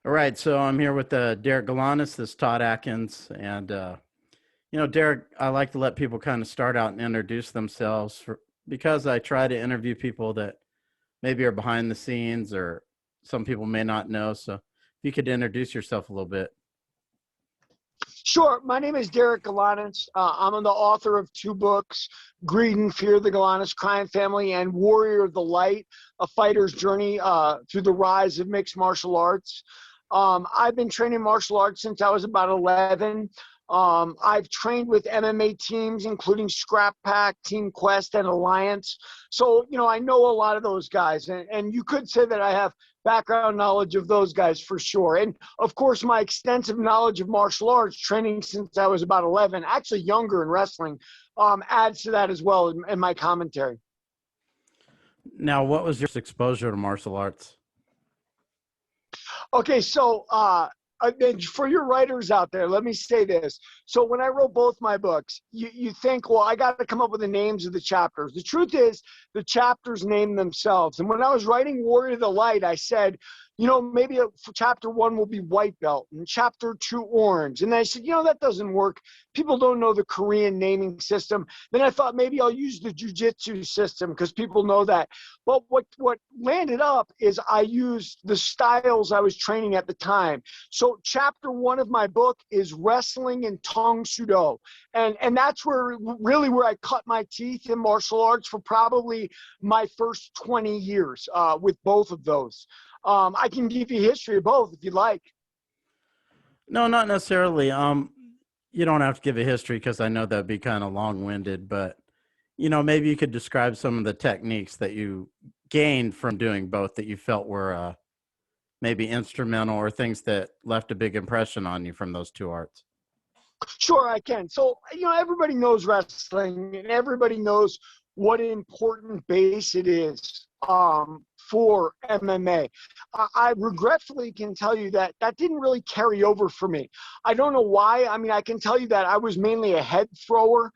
All right, so I'm here with Derek Galanis, this Todd Atkins, and Derek, I like to let people kind of start out and introduce themselves because I try to interview people that maybe are behind the scenes or some people may not know. So if you could introduce yourself a little bit. Sure. My name is Derek Galanis. I'm the author of two books, Greed and Fear, the Galanis Crime Family, and Warrior of the Light, A Fighter's Journey Through the Rise of Mixed Martial Arts. I've been training martial arts since I was about 11. I've trained with MMA teams, including Scrap Pack, Team Quest, and Alliance. So, I know a lot of those guys, and you could say that I have background knowledge of those guys for sure. And of course, my extensive knowledge of martial arts, training since I was about 11, actually younger in wrestling, adds to that as well in my commentary. Now, what was your exposure to martial arts? Okay, so for your writers out there, let me say this. So when I wrote both my books, you think, well, I got to come up with the names of the chapters. The truth is, the chapters name themselves. And when I was writing Warrior of the Light, I said, maybe chapter 1 will be white belt and chapter 2 orange. And then I said, that doesn't work. People don't know the Korean naming system. Then I thought maybe I'll use the jiu-jitsu system because people know that. But what landed up is I used the styles I was training at the time. So chapter 1 of my book is wrestling and Tang Soo Do. And that's where I cut my teeth in martial arts for probably my first 20 years with both of those. I can give you history of both if you'd like. No, not necessarily. You don't have to give a history because I know that'd be kind of long-winded, but maybe you could describe some of the techniques that you gained from doing both that you felt were maybe instrumental or things that left a big impression on you from those two arts. Sure, I can. So, everybody knows wrestling and everybody knows what an important base it is for MMA. I regretfully can tell you that didn't really carry over for me. I don't know why. I mean, I can tell you that I was mainly a head thrower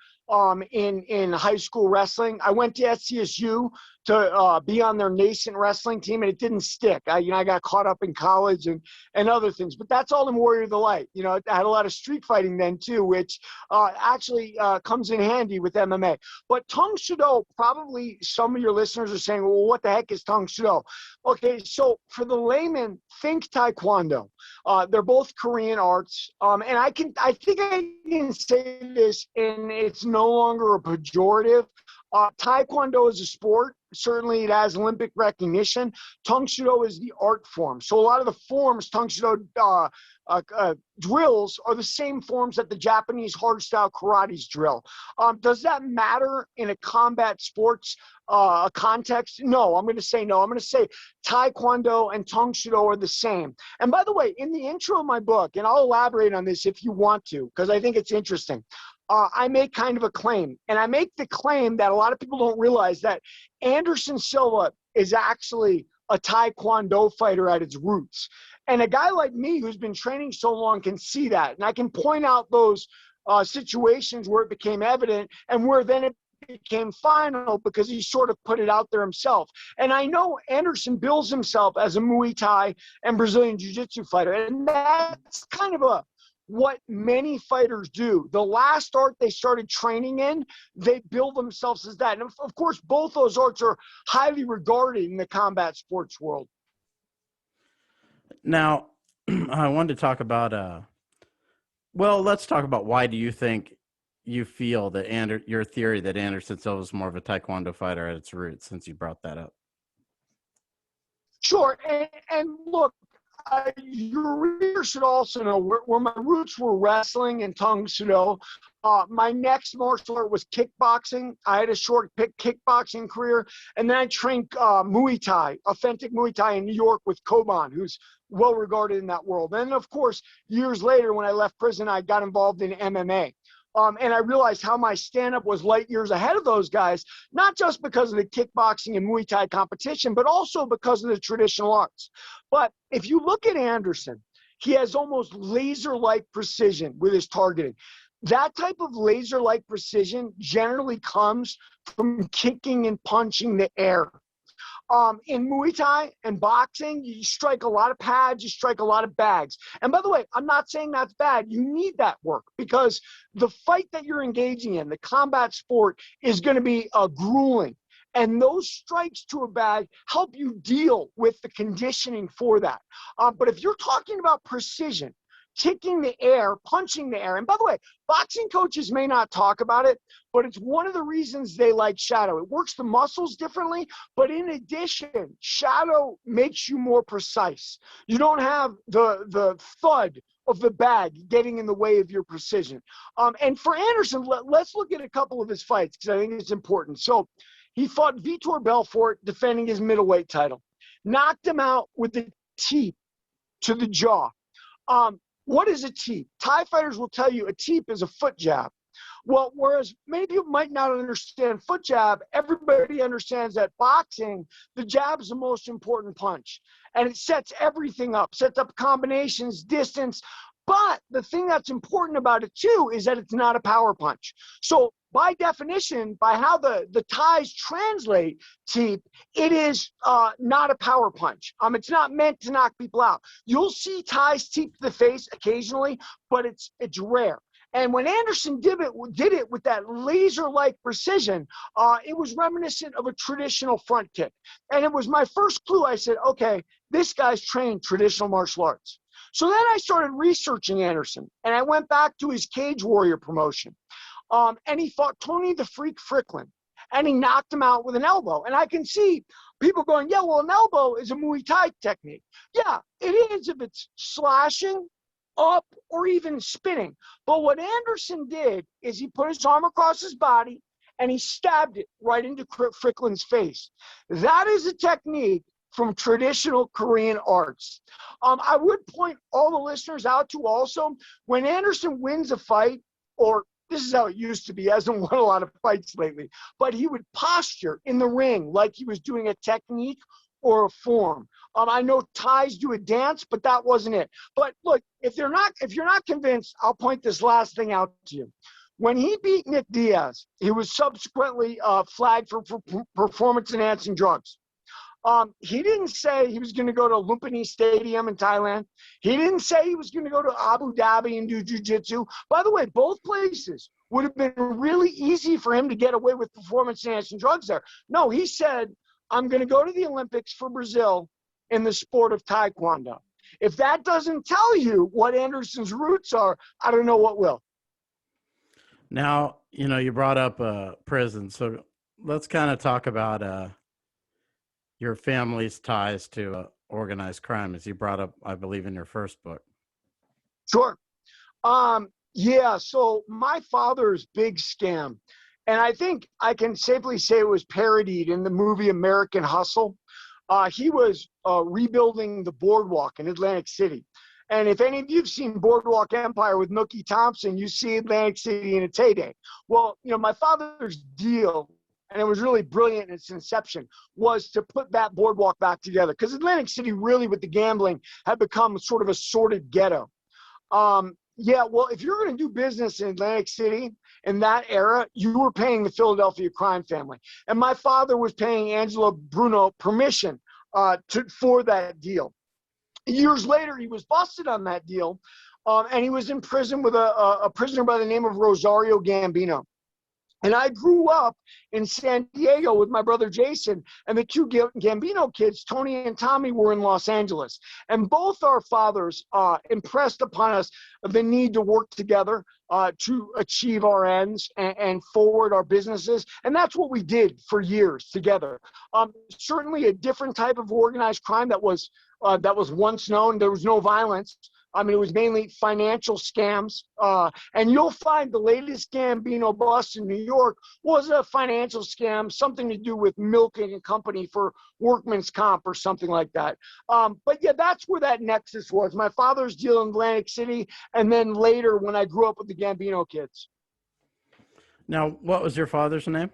in high school wrestling. I went to SCSU to be on their nascent wrestling team, and it didn't stick. I got caught up in college and other things, but that's all in Warrior of the Light. I had a lot of street fighting then too, which actually comes in handy with MMA. But Tang Soo Do, probably some of your listeners are saying, well, what the heck is Tang Soo Do? Okay, so for the layman, think Taekwondo. They're both Korean arts, and I think I can say this, and it's no longer a pejorative. Taekwondo is a sport. Certainly it has Olympic recognition. Tang Soo Do is the art form. So a lot of the forms Tang Soo Do drills are the same forms that the Japanese hardstyle karates drill. Does that matter in a combat sports context? No, I'm going to say no. I'm going to say Taekwondo and Tang Soo Do are the same. And by the way, in the intro of my book, and I'll elaborate on this if you want to, because I think it's interesting, I make kind of a claim. And I make the claim that a lot of people don't realize that Anderson Silva is actually a Taekwondo fighter at its roots. And a guy like me who's been training so long can see that. And I can point out those situations where it became evident and where then it became final because he sort of put it out there himself. And I know Anderson bills himself as a Muay Thai and Brazilian Jiu-Jitsu fighter. And that's kind of what many fighters do. The last art they started training in, they build themselves as that. And of course, both those arts are highly regarded in the combat sports world. Now, I wanted to talk about, let's talk about why do you think you feel that your theory that Anderson Silva is more of a Taekwondo fighter at its roots, since you brought that up. Sure. And look, your readers should also know where my roots were wrestling and Tang Soo Do. My next martial art was kickboxing. I had a short kickboxing career, and then I trained Muay Thai, authentic Muay Thai in New York with Koban, who's well regarded in that world. And of course, years later, when I left prison, I got involved in MMA. And I realized how my stand-up was light years ahead of those guys, not just because of the kickboxing and Muay Thai competition, but also because of the traditional arts. But if you look at Anderson, he has almost laser-like precision with his targeting. That type of laser-like precision generally comes from kicking and punching the air. In Muay Thai and boxing, you strike a lot of pads, you strike a lot of bags. And by the way, I'm not saying that's bad. You need that work because the fight that you're engaging in, the combat sport, is going to be grueling. And those strikes to a bag help you deal with the conditioning for that. But if you're talking about precision, kicking the air, punching the air. And by the way, boxing coaches may not talk about it, but it's one of the reasons they like shadow. It works the muscles differently, but in addition, shadow makes you more precise. You don't have the thud of the bag getting in the way of your precision. And for Anderson, let's look at a couple of his fights because I think it's important. So he fought Vitor Belfort, defending his middleweight title. Knocked him out with the teep to the jaw. What is a teep? Thai fighters will tell you a teep is a foot jab. Well, whereas many people might not understand foot jab, everybody understands that boxing, the jab is the most important punch. And it sets everything up, sets up combinations, distance. But the thing that's important about it too is that it's not a power punch. So by definition, by how the Thais translate teep, it is not a power punch. It's not meant to knock people out. You'll see Thais teep to the face occasionally, but it's rare. And when Anderson did it with that laser-like precision, it was reminiscent of a traditional front kick. And it was my first clue. I said, okay, this guy's trained traditional martial arts. So then I started researching Anderson, and I went back to his Cage Warrior promotion. And he fought Tony the Freak Fricklin, and he knocked him out with an elbow. And I can see people going, yeah, well, an elbow is a Muay Thai technique. Yeah, it is if it's slashing, up, or even spinning. But what Anderson did is he put his arm across his body, and he stabbed it right into Fricklin's face. That is a technique from traditional Korean arts. I would point all the listeners out to also, when Anderson wins a fight, or this is how it used to be, he hasn't won a lot of fights lately, but he would posture in the ring like he was doing a technique or a form. I know Thais do a dance, but that wasn't it. But look, if you're not convinced, I'll point this last thing out to you. When he beat Nick Diaz, he was subsequently flagged for performance-enhancing drugs. He didn't say he was going to go to Lumpini Stadium in Thailand. He didn't say he was going to go to Abu Dhabi and do jiu-jitsu. By the way, both places would have been really easy for him to get away with performance-enhancing drugs there. No, he said, I'm going to go to the Olympics for Brazil in the sport of Taekwondo. If that doesn't tell you what Anderson's roots are, I don't know what will. Now, you brought up prison. So let's kind of talk about your family's ties to organized crime, as you brought up, I believe, in your first book. Sure. Yeah, so my father's big scam, and I think I can safely say it was parodied in the movie American Hustle. He was rebuilding the boardwalk in Atlantic City. And if any of you have seen Boardwalk Empire with Nookie Thompson, you see Atlantic City in its heyday. Well, my father's deal, and it was really brilliant in its inception, was to put that boardwalk back together. Because Atlantic City really, with the gambling, had become sort of a sordid ghetto. Yeah, well, if you're going to do business in Atlantic City in that era, you were paying the Philadelphia crime family. And my father was paying Angelo Bruno permission for that deal. Years later, he was busted on that deal, and he was in prison with a prisoner by the name of Rosario Gambino. And I grew up in San Diego with my brother Jason, and the two Gambino kids, Tony and Tommy, were in Los Angeles. And both our fathers impressed upon us the need to work together to achieve our ends and forward our businesses. And that's what we did for years together. Certainly a different type of organized crime that was once known. There was no violence. It was mainly financial scams. And you'll find the latest Gambino bust in New York was a financial scam, something to do with milking a company for workman's comp or something like that. But yeah, that's where that nexus was. My father's deal in Atlantic City, and then later when I grew up with the Gambino kids. Now, what was your father's name?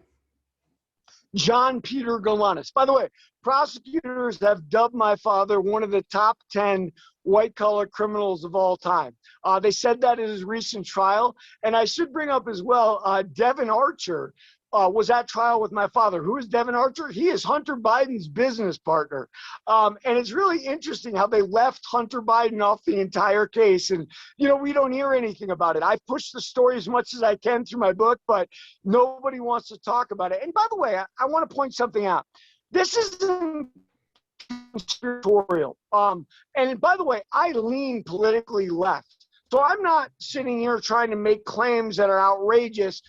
John Peter Galanis. By the way, prosecutors have dubbed my father one of the top 10 white-collar criminals of all time. They said that in his recent trial. And I should bring up as well, Devin Archer, was at trial with my father. Who is Devin Archer? He is Hunter Biden's business partner. And it's really interesting how they left Hunter Biden off the entire case. And, we don't hear anything about it. I push the story as much as I can through my book, but nobody wants to talk about it. And by the way, I want to point something out. This isn't conspiratorial. And by the way, I lean politically left. So I'm not sitting here trying to make claims that are outrageous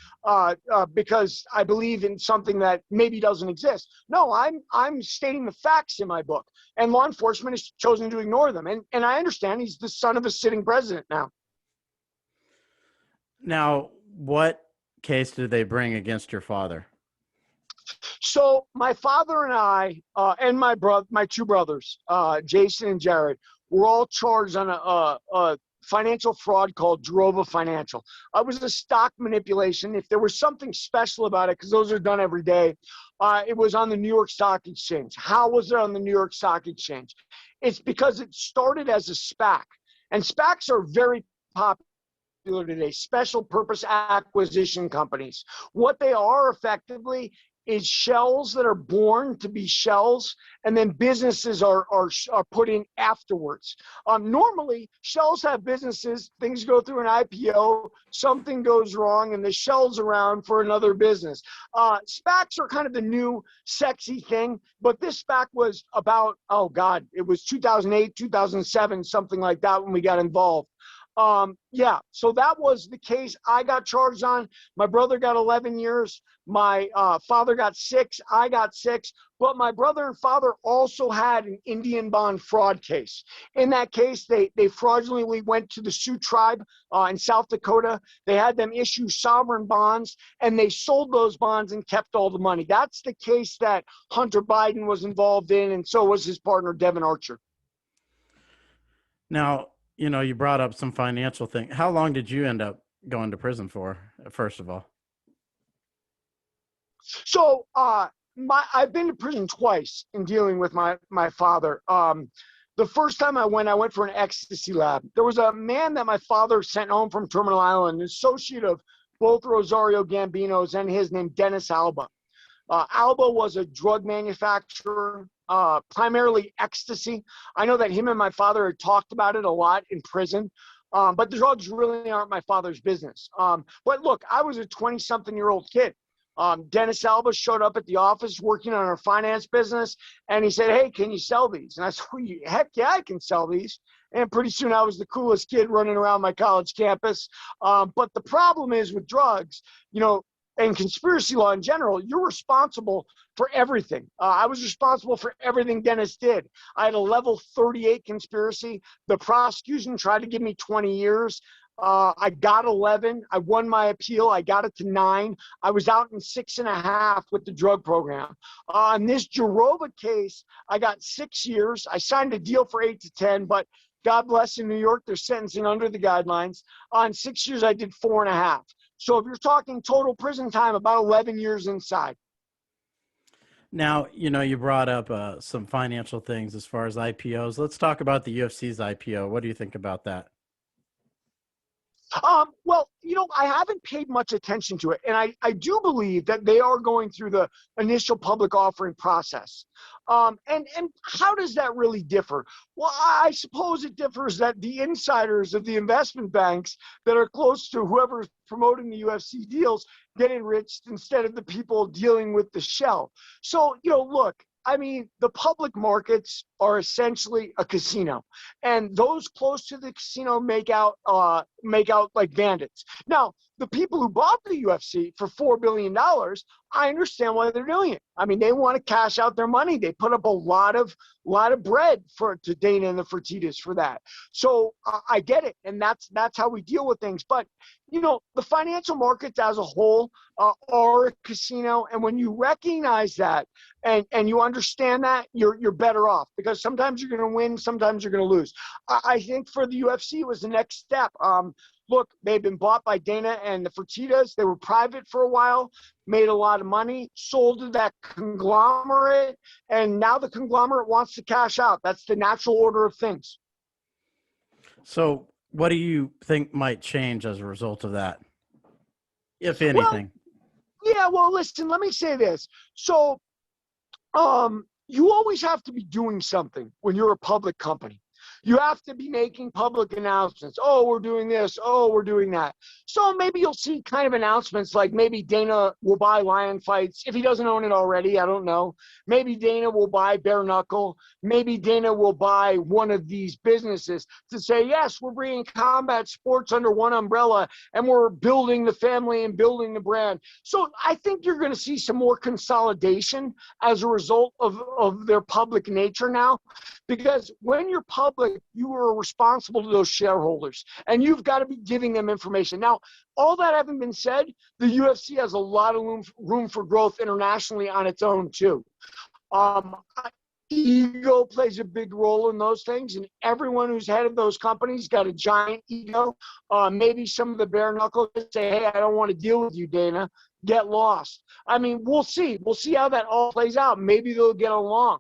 because I believe in something that maybe doesn't exist. No, I'm stating the facts in my book, and law enforcement has chosen to ignore them. And I understand he's the son of a sitting president now. Now, what case did they bring against your father? So my father and I and my two brothers, Jason and Jared, were all charged on a financial fraud called Drova Financial. It was a stock manipulation. If there was something special about it, because those are done every day, it was on the New York Stock Exchange. How was it on the New York Stock Exchange? It's because it started as a SPAC. And SPACs are very popular today, special purpose acquisition companies. What they are effectively is shells that are born to be shells, and then businesses are put in afterwards. Normally, shells have businesses, things go through an IPO, something goes wrong, and the shell's around for another business. SPACs are kind of the new sexy thing, but this SPAC was about, it was 2008, 2007, something like that when we got involved. So that was the case I got charged on. My brother got 11 years. My father got 6. I got 6. But my brother and father also had an Indian bond fraud case. In that case, they fraudulently went to the Sioux tribe in South Dakota. They had them issue sovereign bonds, and they sold those bonds and kept all the money. That's the case that Hunter Biden was involved in, and so was his partner, Devin Archer. Now, you brought up some financial thing. How long did you end up going to prison for, first of all? So I've been to prison twice in dealing with my father. The first time I went for an ecstasy lab. There was a man that my father sent home from Terminal Island, an associate of both Rosario Gambino's and his, named Dennis Alba. Alba was a drug manufacturer, primarily ecstasy. I know that him and my father had talked about it a lot in prison, but the drugs really aren't my father's business. But look, I was a 20-something-year-old kid. Dennis Alba showed up at the office working on our finance business, and he said, "Hey, can you sell these?" And I said, "Heck yeah, I can sell these." And pretty soon I was the coolest kid running around my college campus. But the problem is with drugs, and conspiracy law in general, you're responsible for everything. I was responsible for everything Dennis did. I had a level 38 conspiracy. The prosecution tried to give me 20 years. I got 11. I won my appeal. I got it to 9. I was out in 6.5 with the drug program. On this Jarova case, I got 6 years. I signed a deal for 8 to 10, but God bless, in New York, they're sentencing under the guidelines. On 6 years, I did 4.5. So if you're talking total prison time, about 11 years inside. Now, you brought up some financial things as far as IPOs. Let's talk about the UFC's IPO. What do you think about that? Well, I haven't paid much attention to it, and I do believe that they are going through the initial public offering process. And how does that really differ? Well, I suppose it differs that the insiders of the investment banks that are close to whoever's promoting the UFC deals get enriched instead of the people dealing with the shell. So, look, the public markets are essentially a casino, and those close to the casino make out like bandits. Now, the people who bought the UFC for $4 billion, I understand why they're doing it. They want to cash out their money. They put up a lot of bread to Dana and the Fertittas for that. So I get it, and that's how we deal with things. But the financial markets as a whole are a casino, and when you recognize that and you understand that, you're better off, because sometimes you're going to win, sometimes you're going to lose. I think for the UFC, it was the next step. Look, they've been bought by Dana and the Fertittas. They were private for a while, made a lot of money, sold to that conglomerate, and now the conglomerate wants to cash out. That's the natural order of things. So what do you think might change as a result of that, if anything? Yeah, well, listen, let me say this. So, you always have to be doing something when you're a public company. You have to be making public announcements. Oh, we're doing this. Oh, we're doing that. So maybe you'll see kind of announcements like maybe Dana will buy Lion Fights. If he doesn't own it already, I don't know. Maybe Dana will buy Bare Knuckle. Maybe Dana will buy one of these businesses to say, yes, we're bringing combat sports under one umbrella and we're building the family and building the brand. So I think you're going to see some more consolidation as a result of their public nature now. Because when you're public, you are responsible to those shareholders and you've got to be giving them information. Now, all that having been said, the UFC has a lot of room for growth internationally on its own, too. Um, Ego plays a big role in those things, and everyone who's head of those companies got a giant ego. Maybe some of the bare knuckles say, hey, I don't want to deal with you, Dana. Get lost. I mean, we'll see. We'll see how that all plays out. Maybe they'll get along.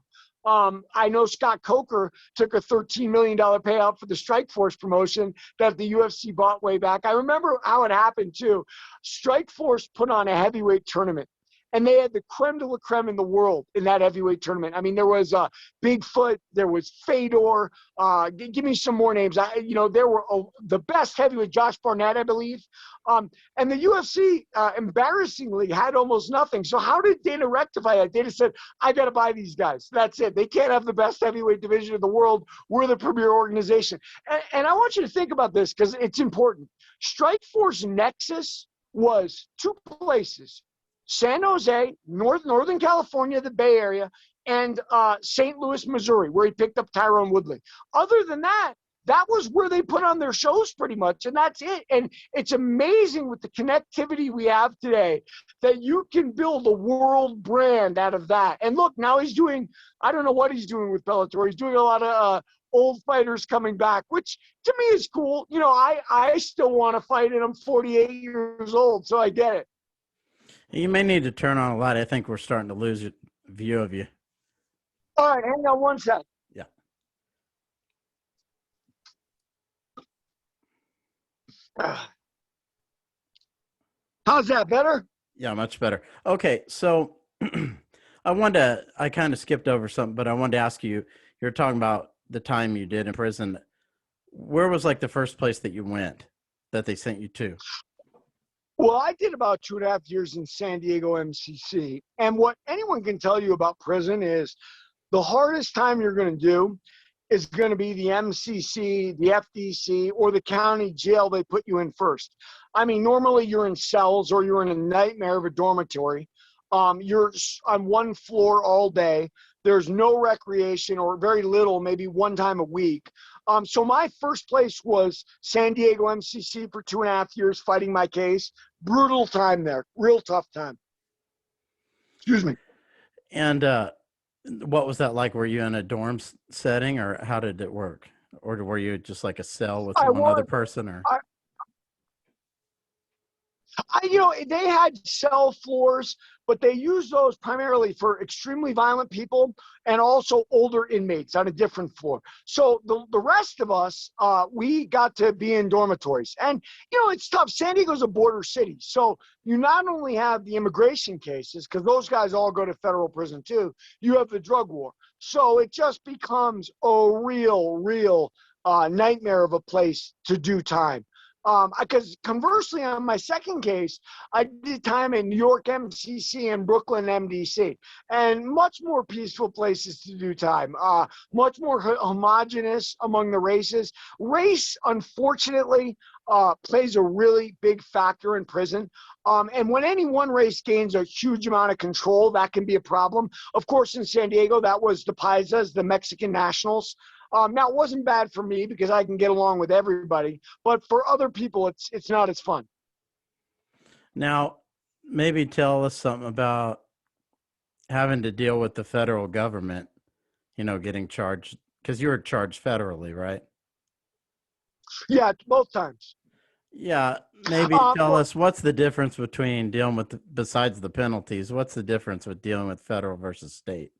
I know Scott Coker took a $13 million payout for the Strikeforce promotion that the UFC bought way back. I remember how it happened, too. Strikeforce put on a heavyweight tournament, and they had the creme de la creme in the world in that heavyweight tournament. I mean, there was Bigfoot, there was Fedor. Give me some more names. There were the best heavyweight, Josh Barnett, I believe. And the UFC, embarrassingly, had almost nothing. So how did Dana rectify that? Dana said, I got to buy these guys. That's it. They can't have the best heavyweight division of the world. We're the premier organization. And I want you to think about this because it's important. Strikeforce Nexus was two places: San Jose, Northern California, the Bay Area, and St. Louis, Missouri, where he picked up Tyrone Woodley. Other than that, that was where they put on their shows pretty much, and that's it. And it's amazing with the connectivity we have today that you can build a world brand out of that. And look, now he's doing, I don't know what he's doing with Bellator. He's doing a lot of old fighters coming back, which to me is cool. I still want to fight, and I'm 48 years old, so I get it. You may need to turn on a light. I think we're starting to lose a view of you. All right, hang on one sec. Yeah. How's that, better? Yeah, much better. Okay, so I kind of skipped over something, but I wanted to ask you, you're talking about the time you did in prison. Where was like the first place that you went that they sent you to? Well, I did about 2.5 years in San Diego MCC. And what anyone can tell you about prison is the hardest time you're going to do is going to be the MCC, the FDC, or the county jail they put you in first. I mean, normally you're in cells or you're in a nightmare of a dormitory. You're on one floor all day. There's no recreation or very little, maybe one time a week. So my first place was San Diego MCC for 2.5 years fighting my case. Brutal time there, real tough time. Excuse me. And what was that like? Were you in a dorm setting, or how did it work? Or were you just like a cell with one other person? Or they had cell floors, but they used those primarily for extremely violent people and also older inmates on a different floor. So the rest of us, we got to be in dormitories. And, it's tough. San Diego's a border city. So you not only have the immigration cases, because those guys all go to federal prison too, you have the drug war. So it just becomes a real nightmare of a place to do time. Because conversely, on my second case, I did time in New York MCC and Brooklyn MDC, and much more peaceful places to do time, much more homogenous among the races. Race, unfortunately, plays a really big factor in prison. And when any one race gains a huge amount of control, that can be a problem. Of course, in San Diego, that was the Paisas, the Mexican nationals. Now, it wasn't bad for me because I can get along with everybody, but for other people, it's not as fun. Now, maybe tell us something about having to deal with the federal government, getting charged, because you were charged federally, right? Yeah, both times. Yeah, maybe tell us what's the difference between dealing with, besides the penalties, what's the difference with dealing with federal versus state?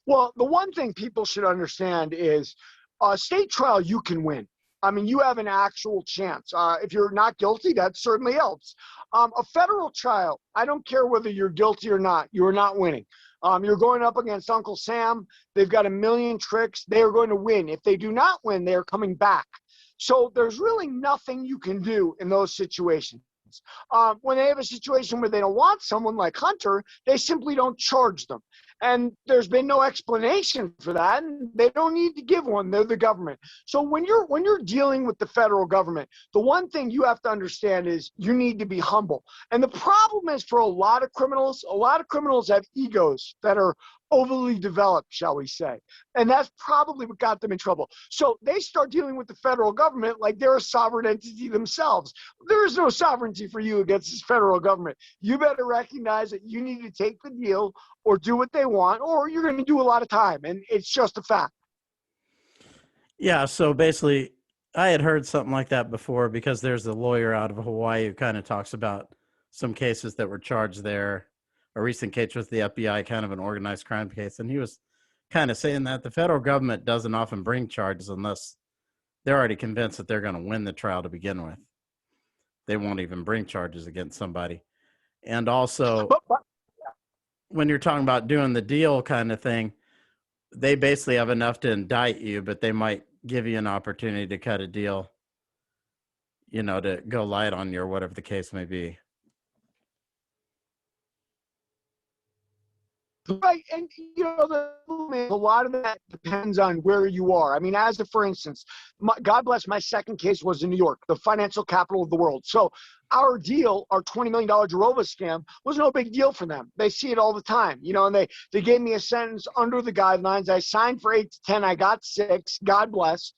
Well, the one thing people should understand is a state trial you can win. I mean, you have an actual chance. If you're not guilty, that certainly helps. A federal trial, I don't care whether you're guilty or not, you are not winning. You're going up against Uncle Sam. They've got a million tricks. They are going to win. If they do not win, they are coming back. So there's really nothing you can do in those situations. When they have a situation where they don't want someone like Hunter, they simply don't charge them. And there's been no explanation for that, and they don't need to give one. They're the government. So when you're dealing with the federal government, the one thing you have to understand is you need to be humble. And the problem is, for a lot of criminals have egos that are overly developed, shall we say. And that's probably what got them in trouble. So they start dealing with the federal government like they're a sovereign entity themselves. There is no sovereignty for you against this federal government. You better recognize that you need to take the deal or do what they want, or you're going to do a lot of time. And it's just a fact. Yeah, so basically, I had heard something like that before, because there's a lawyer out of Hawaii who kind of talks about some cases that were charged there. A recent case with the FBI, kind of an organized crime case. And he was kind of saying that the federal government doesn't often bring charges unless they're already convinced that they're going to win the trial to begin with. They won't even bring charges against somebody. And also, when you're talking about doing the deal kind of thing, they basically have enough to indict you, but they might give you an opportunity to cut a deal, to go light on you or whatever the case may be. Right, and a lot of that depends on where you are. I mean, for instance, God bless, my second case was in New York, the financial capital of the world. So our deal, our $20 million Jarova scam, was no big deal for them. They see it all the time, and they gave me a sentence under the guidelines. I signed for 8 to 10, I got 6, God bless.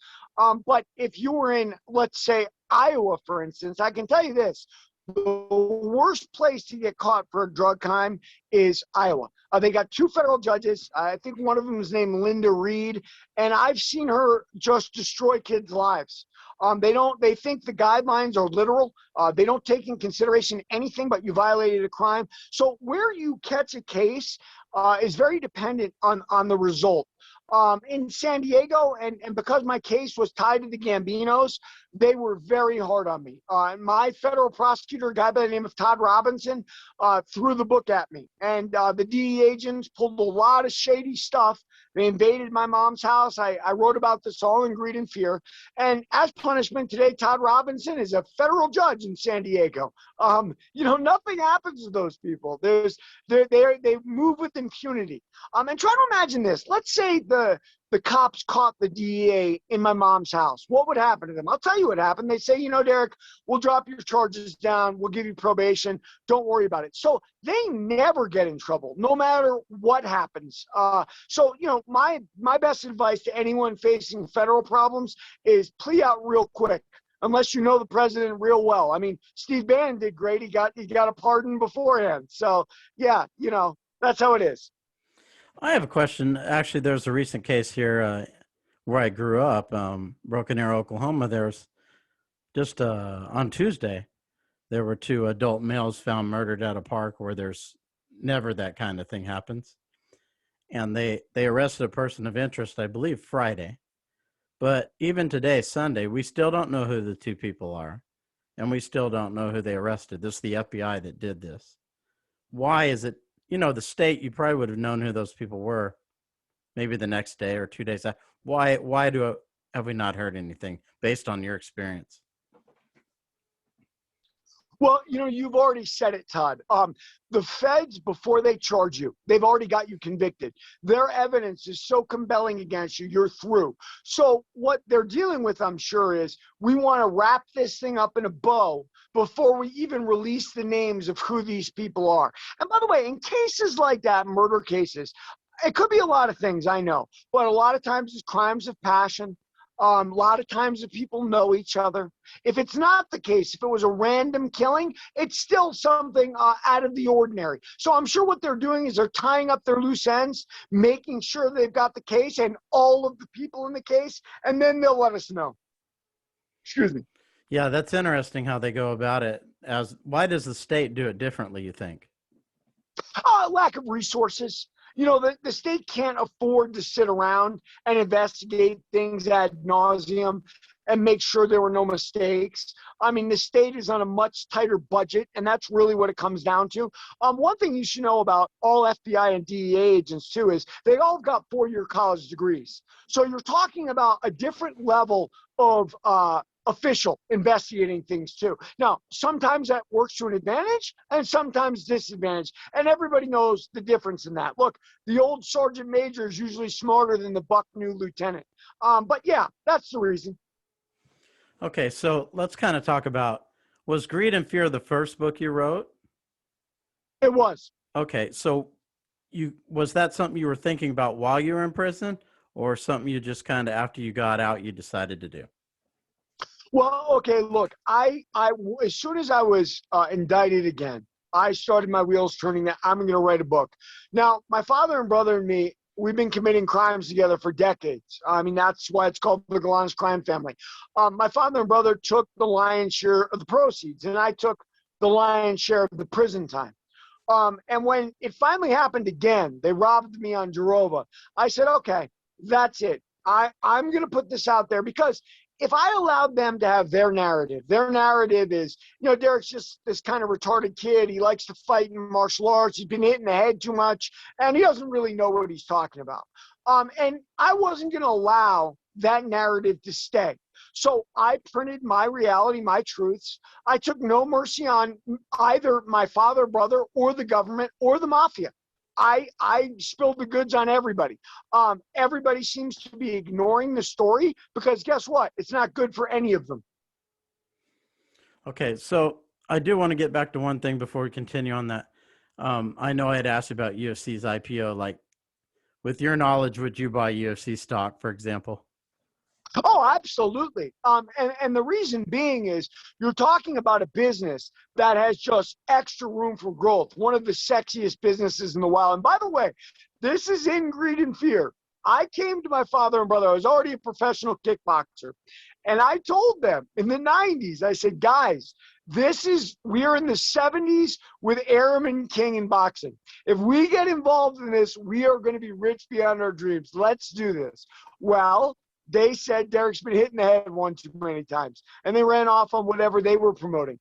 But if you were in, let's say, Iowa, for instance, I can tell you this. The worst place to get caught for a drug crime is Iowa. They got 2 federal judges. I think one of them is named Linda Reed, and I've seen her just destroy kids' lives. They think the guidelines are literal. They don't take in consideration anything but you violated a crime. So where you catch a case is very dependent on the result. In San Diego, and because my case was tied to the Gambinos, they were very hard on me. My federal prosecutor, a guy by the name of Todd Robinson, threw the book at me. And the DEA agents pulled a lot of shady stuff. They invaded my mom's house. I wrote about this all in Greed and Fear. And as punishment today, Todd Robinson is a federal judge in San Diego. Nothing happens to those people. They move with impunity. And try to imagine this. Let's say the cops caught the DEA in my mom's house. What would happen to them? I'll tell you what happened. They say, Derek, we'll drop your charges down. We'll give you probation. Don't worry about it. So they never get in trouble, no matter what happens. My best advice to anyone facing federal problems is plea out real quick, unless you know the president real well. I mean, Steve Bannon did great. He got a pardon beforehand. So, yeah, that's how it is. I have a question. Actually, there's a recent case here where I grew up, Broken Arrow, Oklahoma. There's just on Tuesday, there were 2 adult males found murdered at a park where there's never that kind of thing happens. And they arrested a person of interest, I believe, Friday. But even today, Sunday, we still don't know who the 2 people are. And we still don't know who they arrested. This is the FBI that did this. Why is it? The state, you probably would have known who those people were maybe the next day or 2 days after. Why have we not heard anything based on your experience? Well, you've already said it, Todd. The feds, before they charge you, they've already got you convicted. Their evidence is so compelling against you, you're through. So what they're dealing with, I'm sure, is we want to wrap this thing up in a bow before we even release the names of who these people are. And by the way, in cases like that, murder cases, it could be a lot of things, I know. But a lot of times it's crimes of passion. A lot of times the people know each other. If it's not the case, if it was a random killing, it's still something out of the ordinary. So I'm sure what they're doing is they're tying up their loose ends, making sure they've got the case and all of the people in the case, and then they'll let us know. Excuse me. Yeah, that's interesting how they go about it. Why does the state do it differently, you think? Lack of resources. The state can't afford to sit around and investigate things ad nauseum. and make sure there were no mistakes. I mean, the state is on a much tighter budget, and that's really what it comes down to. One thing you should know about all FBI and DEA agents, too, is they all got four-year college degrees. So you're talking about a different level of official investigating things, too. Now, sometimes that works to an advantage and sometimes disadvantage, and everybody knows the difference in that. Look, the old sergeant major is usually smarter than the buck new lieutenant. But yeah, that's the reason. Okay, so let's kind of talk about, was Greed and Fear the first book you wrote? It was. Okay, so was that something you were thinking about while you were in prison, or something you just kind of after you got out you decided to do? Well, okay, look, I as soon as I was indicted again, I started my wheels turning that I'm going to write a book. Now, my father and brother and me, we've been committing crimes together for decades. I mean, that's why it's called the Galanis Crime Family. My father and brother took the lion's share of the proceeds, and I took the lion's share of the prison time. And when it finally happened again, they robbed me on Jarova. I said, okay, that's it. I'm going to put this out there because if I allowed them to have their narrative is, Derek's just this kind of retarded kid. He likes to fight in martial arts. He's been hit in the head too much, and he doesn't really know what he's talking about. And I wasn't going to allow that narrative to stay. So I printed my reality, my truths. I took no mercy on either my father, brother, or the government, or the mafia. I spilled the goods on everybody. Everybody seems to be ignoring the story because guess what? It's not good for any of them. Okay, so I do want to get back to one thing before we continue on that. I know I had asked about UFC's IPO. Like, with your knowledge, would you buy UFC stock, for example? Oh, absolutely. And the reason being is you're talking about a business that has just extra room for growth, one of the sexiest businesses in the world. And by the way, this is in Greed and Fear. I came to my father and brother. I was already a professional kickboxer. And I told them in the 90s, I said, guys, we're in the 70s with Airman King in boxing. If we get involved in this, we are going to be rich beyond our dreams. Let's do this. Well, they said Derek's been hit in the head one too many times, and they ran off on whatever they were promoting.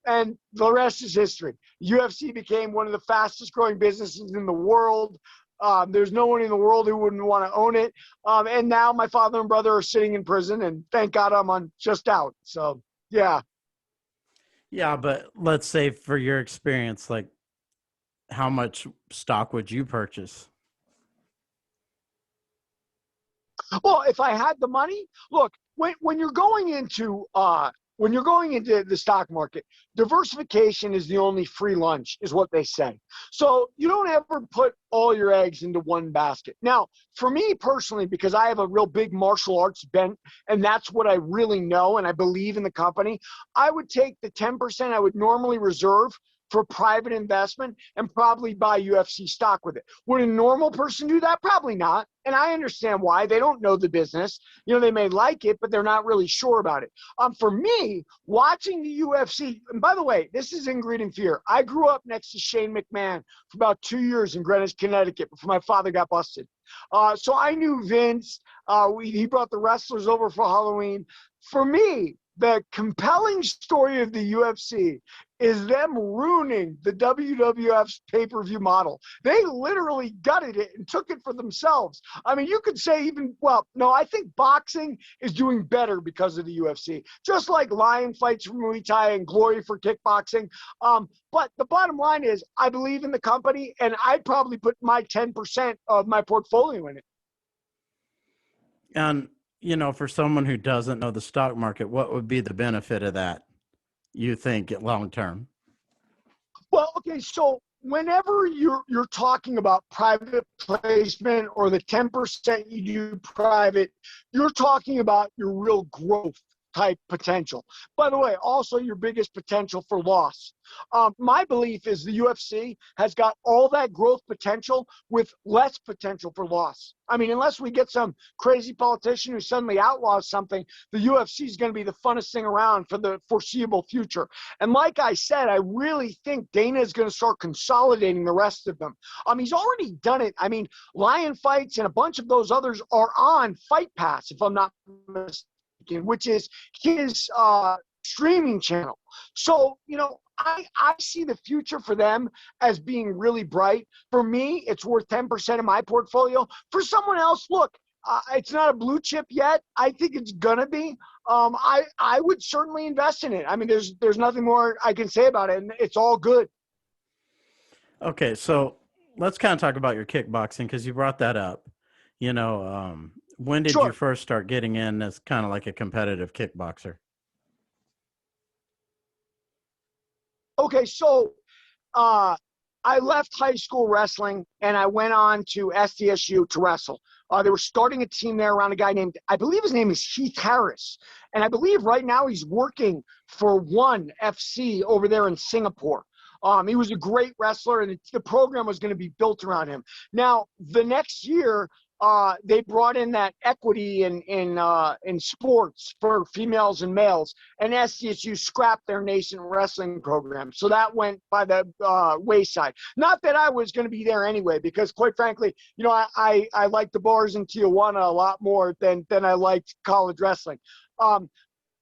And the rest is history. UFC became one of the fastest growing businesses in the world. There's no one in the world who wouldn't want to own it. And now my father and brother are sitting in prison, and thank God I'm just out. So, yeah. Yeah, but let's say for your experience, like, how much stock would you purchase? Well, if I had the money, look, when you're going into the stock market, diversification is the only free lunch, is what they say. So you don't ever put all your eggs into one basket. Now, for me personally, because I have a real big martial arts bent, and that's what I really know, and I believe in the company, I would take the 10% I would normally reserve for private investment and probably buy UFC stock with it. Would a normal person do that? Probably not. And I understand why. They don't know the business. They may like it, but they're not really sure about it. For me, watching the UFC, and by the way, this is in Greed and Fear. I grew up next to Shane McMahon for about 2 years in Greenwich, Connecticut before my father got busted. So I knew Vince. He brought the wrestlers over for Halloween. For me, the compelling story of the UFC is them ruining the WWF's pay-per-view model. They literally gutted it and took it for themselves. I mean, you could say I think boxing is doing better because of the UFC, just like lion fights for Muay Thai and glory for kickboxing. But the bottom line is I believe in the company, and I'd probably put my 10% of my portfolio in it. And, for someone who doesn't know the stock market, what would be the benefit of that, you think, long term? Well, okay, so whenever you're talking about private placement or the 10% you do private, you're talking about your real growth type potential. By the way, also your biggest potential for loss. My belief is the UFC has got all that growth potential with less potential for loss. I mean, unless we get some crazy politician who suddenly outlaws something, the UFC is going to be the funnest thing around for the foreseeable future. And like I said, I really think Dana is going to start consolidating the rest of them. He's already done it. I mean, Lion Fights and a bunch of those others are on Fight Pass, if I'm not mistaken. Weekend, which is his streaming channel. So, I see the future for them as being really bright. For me, it's worth 10% of my portfolio. For someone else, look, it's not a blue chip yet. I think it's gonna be. I would certainly invest in it. I mean, there's nothing more I can say about it, and it's all good. Okay, so let's kind of talk about your kickboxing because you brought that up. When did you Sure. first start getting in as kind of like a competitive kickboxer? Okay, so I left high school wrestling and I went on to SDSU to wrestle. They were starting a team there around a guy named, I believe his name is Heath Harris. And I believe right now he's working for One FC over there in Singapore. He was a great wrestler and the program was going to be built around him. Now, the next year, they brought in that equity in sports for females and males, and SDSU scrapped their nascent wrestling program. So that went by the wayside. Not that I was going to be there anyway, because quite frankly, I liked the bars in Tijuana a lot more than I liked college wrestling.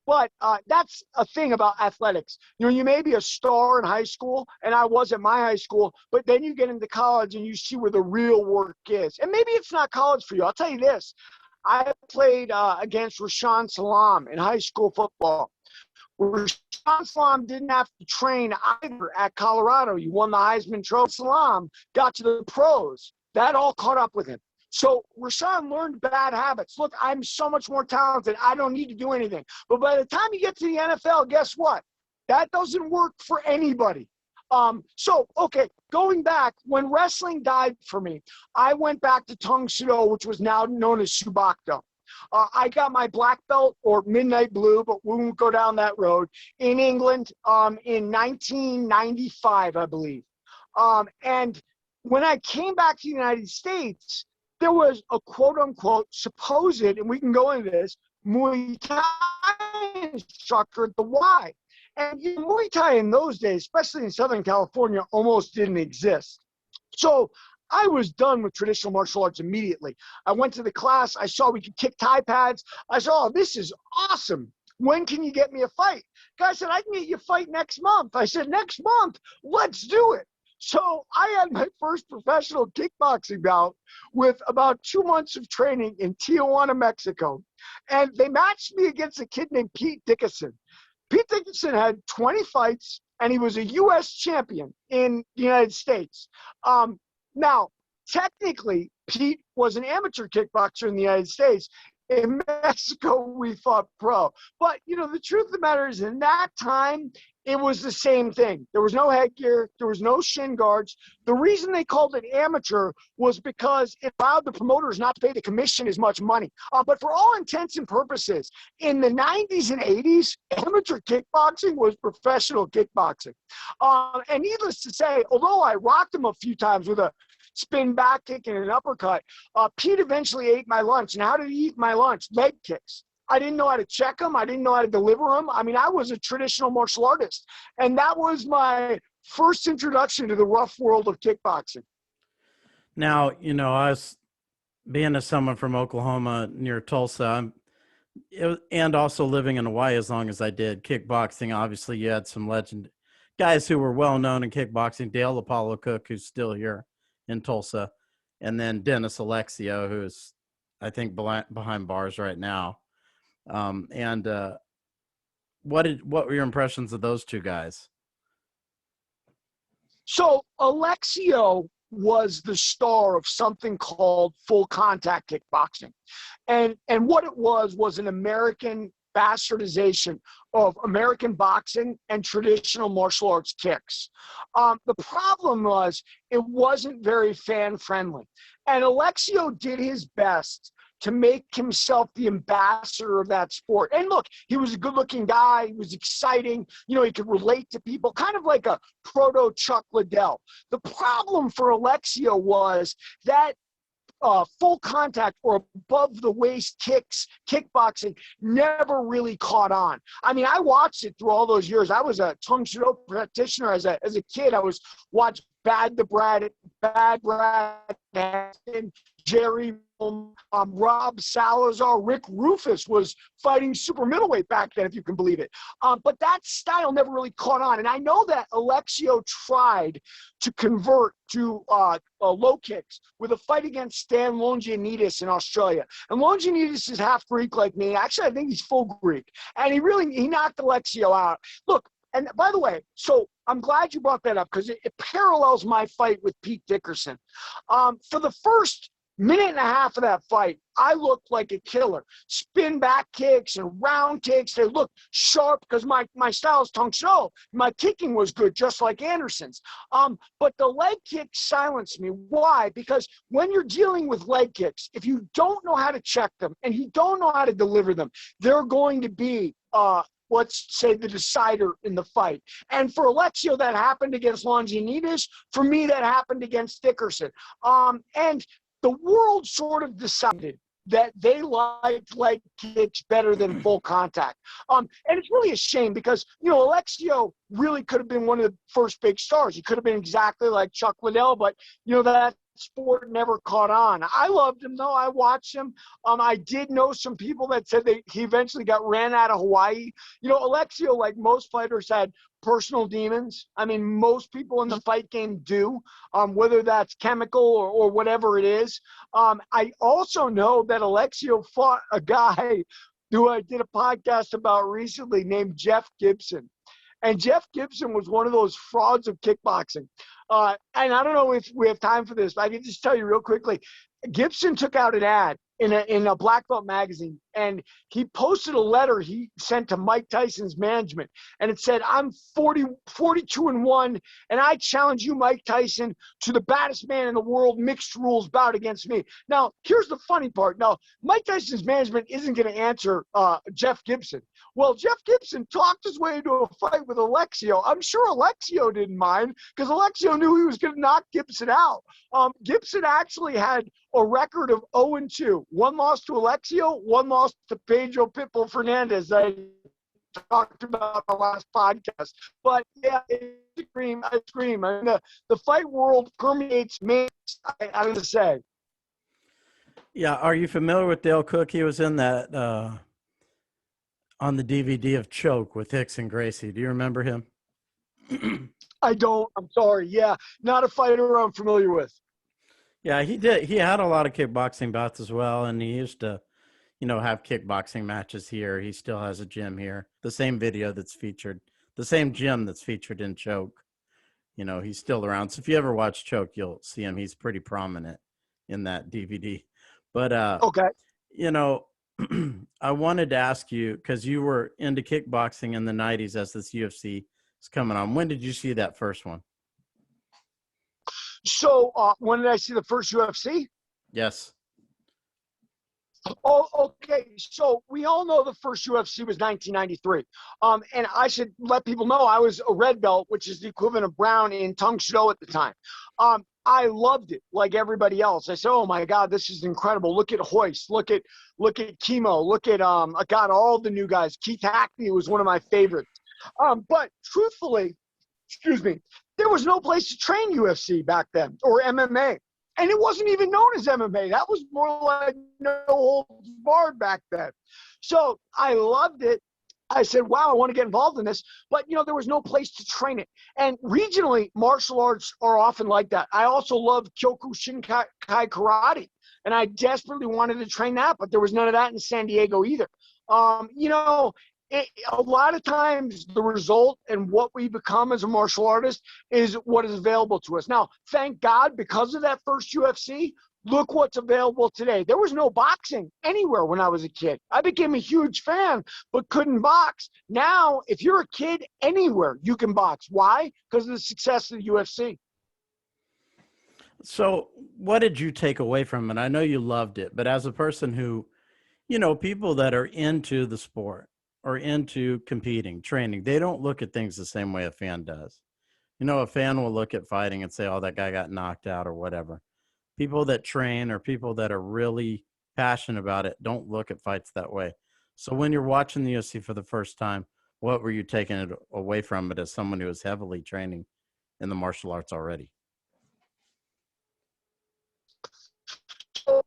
But that's a thing about athletics. You may be a star in high school, and I was at my high school, but then you get into college and you see where the real work is. And maybe it's not college for you. I'll tell you this. I played against Rashawn Salam in high school football. Rashawn Salam didn't have to train either at Colorado. You won the Heisman Trophy. Salam got to the pros. That all caught up with him. So Rashawn learned bad habits. Look, I'm so much more talented. I don't need to do anything. But by the time you get to the NFL, guess what? That doesn't work for anybody. Okay, going back, when wrestling died for me, I went back to Tung Sudo, which was now known as Subakdo. I got my black belt or midnight blue, but we won't go down that road, in England in 1995, I believe. And when I came back to the United States, there was a quote-unquote supposed, and we can go into this, Muay Thai instructor at the Y. And Muay Thai in those days, especially in Southern California, almost didn't exist. So I was done with traditional martial arts immediately. I went to the class. I saw we could kick Thai pads. I saw, oh, this is awesome. When can you get me a fight? Guy said, I can get you a fight next month. I said, next month? Let's do it. So I had my first professional kickboxing bout with about 2 months of training in Tijuana, Mexico. And they matched me against a kid named Pete Dickinson. Pete Dickinson had 20 fights, and he was a U.S. champion in the United States. Now, technically, Pete was an amateur kickboxer in the United States. In Mexico, we fought pro. But, the truth of the matter is, in that time, it was the same thing. There was no headgear. There was no shin guards. The reason they called it amateur was because it allowed the promoters not to pay the commission as much money. But for all intents and purposes, in the 90s and 80s, amateur kickboxing was professional kickboxing. And needless to say, although I rocked him a few times with a spin back kick and an uppercut, Pete eventually ate my lunch. And how did he eat my lunch? Leg kicks. I didn't know how to check them. I didn't know how to deliver them. I mean, I was a traditional martial artist. And that was my first introduction to the rough world of kickboxing. Now, I was being as someone from Oklahoma near Tulsa, and also living in Hawaii as long as I did, kickboxing, obviously you had some legend guys who were well known in kickboxing, Dale Apollo Cook, who's still here in Tulsa, and then Dennis Alexio, who's, I think, behind bars right now. What were your impressions of those two guys? So Alexio was the star of something called full contact kickboxing. And what it was an American bastardization of American boxing and traditional martial arts kicks. The problem was it wasn't very fan friendly. And Alexio did his best to make himself the ambassador of that sport. And look, he was a good-looking guy. He was exciting. He could relate to people, kind of like a proto-Chuck Liddell. The problem for Alexio was that full contact or above-the-waist kickboxing never really caught on. I mean, I watched it through all those years. I was a Tung Sudo practitioner as a kid. I was watching Bad Brad Hansen, Jerry, Rob Salazar, Rick Rufus was fighting super middleweight back then, if you can believe it. But that style never really caught on. And I know that Alexio tried to convert to low kicks with a fight against Stan Longinidis in Australia. And Longinidis is half Greek like me. Actually, I think he's full Greek. And he knocked Alexio out. Look, and by the way, so I'm glad you brought that up because it parallels my fight with Pete Dickerson. For the first minute and a half of that fight, I looked like a killer. Spin back kicks and round kicks. They looked sharp because my style is Tong Sho. My kicking was good, just like Anderson's. But the leg kicks silenced me. Why? Because when you're dealing with leg kicks, if you don't know how to check them and you don't know how to deliver them, they're going to be let's say the decider in the fight. And for Alexio, that happened against Longinidis. For me, that happened against Dickerson. And the world sort of decided that they liked leg kicks better than full contact. And it's really a shame because, Alexio really could have been one of the first big stars. He could have been exactly like Chuck Liddell, but, that sport never caught on. I loved him, though. I watched him. I did know some people that said he eventually got ran out of Hawaii. Alexio, like most fighters, had personal demons. I mean, most people in the fight game do, whether that's chemical or whatever it is. I also know that Alexio fought a guy who I did a podcast about recently named Jeff Gibson. And Jeff Gibson was one of those frauds of kickboxing. And I don't know if we have time for this, but I can just tell you real quickly. Gibson took out an ad in a Black Belt magazine, and he posted a letter he sent to Mike Tyson's management, and it said, I'm 42-1, and I challenge you, Mike Tyson, to the baddest man in the world, mixed rules bout against me. Now, here's the funny part. Now, Mike Tyson's management isn't going to answer Jeff Gibson. Well, Jeff Gibson talked his way into a fight with Alexio. I'm sure Alexio didn't mind because Alexio knew he was going to knock Gibson out. Gibson actually had a record of 0-2. One loss to Alexio, one loss to Pedro Pitbull Fernandez. I talked about the last podcast. But, yeah, I scream. I mean, the fight world permeates me, I would say. Yeah, are you familiar with Dale Cook? He was in that on the DVD of Choke with Hicks and Gracie. Do you remember him? I don't. I'm sorry. Yeah, not a fighter I'm familiar with. Yeah, he did. He had a lot of kickboxing bouts as well, and he used to, have kickboxing matches here. He still has a gym here. The same video that's featured, the same gym that's featured in Choke. He's still around. So if you ever watch Choke, you'll see him. He's pretty prominent in that DVD. But okay. I wanted to ask you, because you were into kickboxing in the 90s as this UFC is coming on. When did you see that first one? So when did I see the first UFC? Yes. Oh, okay. So we all know the first UFC was 1993. And I should let people know I was a red belt, which is the equivalent of brown in Tong Sho at the time. I loved it like everybody else. I said, oh my God, this is incredible. Look at Hoist. Look at Chemo. Look at, I got all the new guys. Keith Hackney was one of my favorites. But truthfully, there was no place to train UFC back then or MMA. And it wasn't even known as MMA. That was more like no holds barred back then. So I loved it. I said, wow, I want to get involved in this. But, there was no place to train it. And regionally, martial arts are often like that. I also love Kyoku Shinkai Karate. And I desperately wanted to train that, but there was none of that in San Diego either. A lot of times the result and what we become as a martial artist is what is available to us. Now, thank God, because of that first UFC, look what's available today. There was no boxing anywhere when I was a kid. I became a huge fan, but couldn't box. Now, if you're a kid anywhere, you can box. Why? Because of the success of the UFC. So what did you take away from it? I know you loved it, but as a person who, people that are into the sport, or into competing, training, they don't look at things the same way a fan does. A fan will look at fighting and say, oh, that guy got knocked out or whatever. People that train or people that are really passionate about it don't look at fights that way. So when you're watching the UFC for the first time, what were you taking away from it as someone who was heavily training in the martial arts already?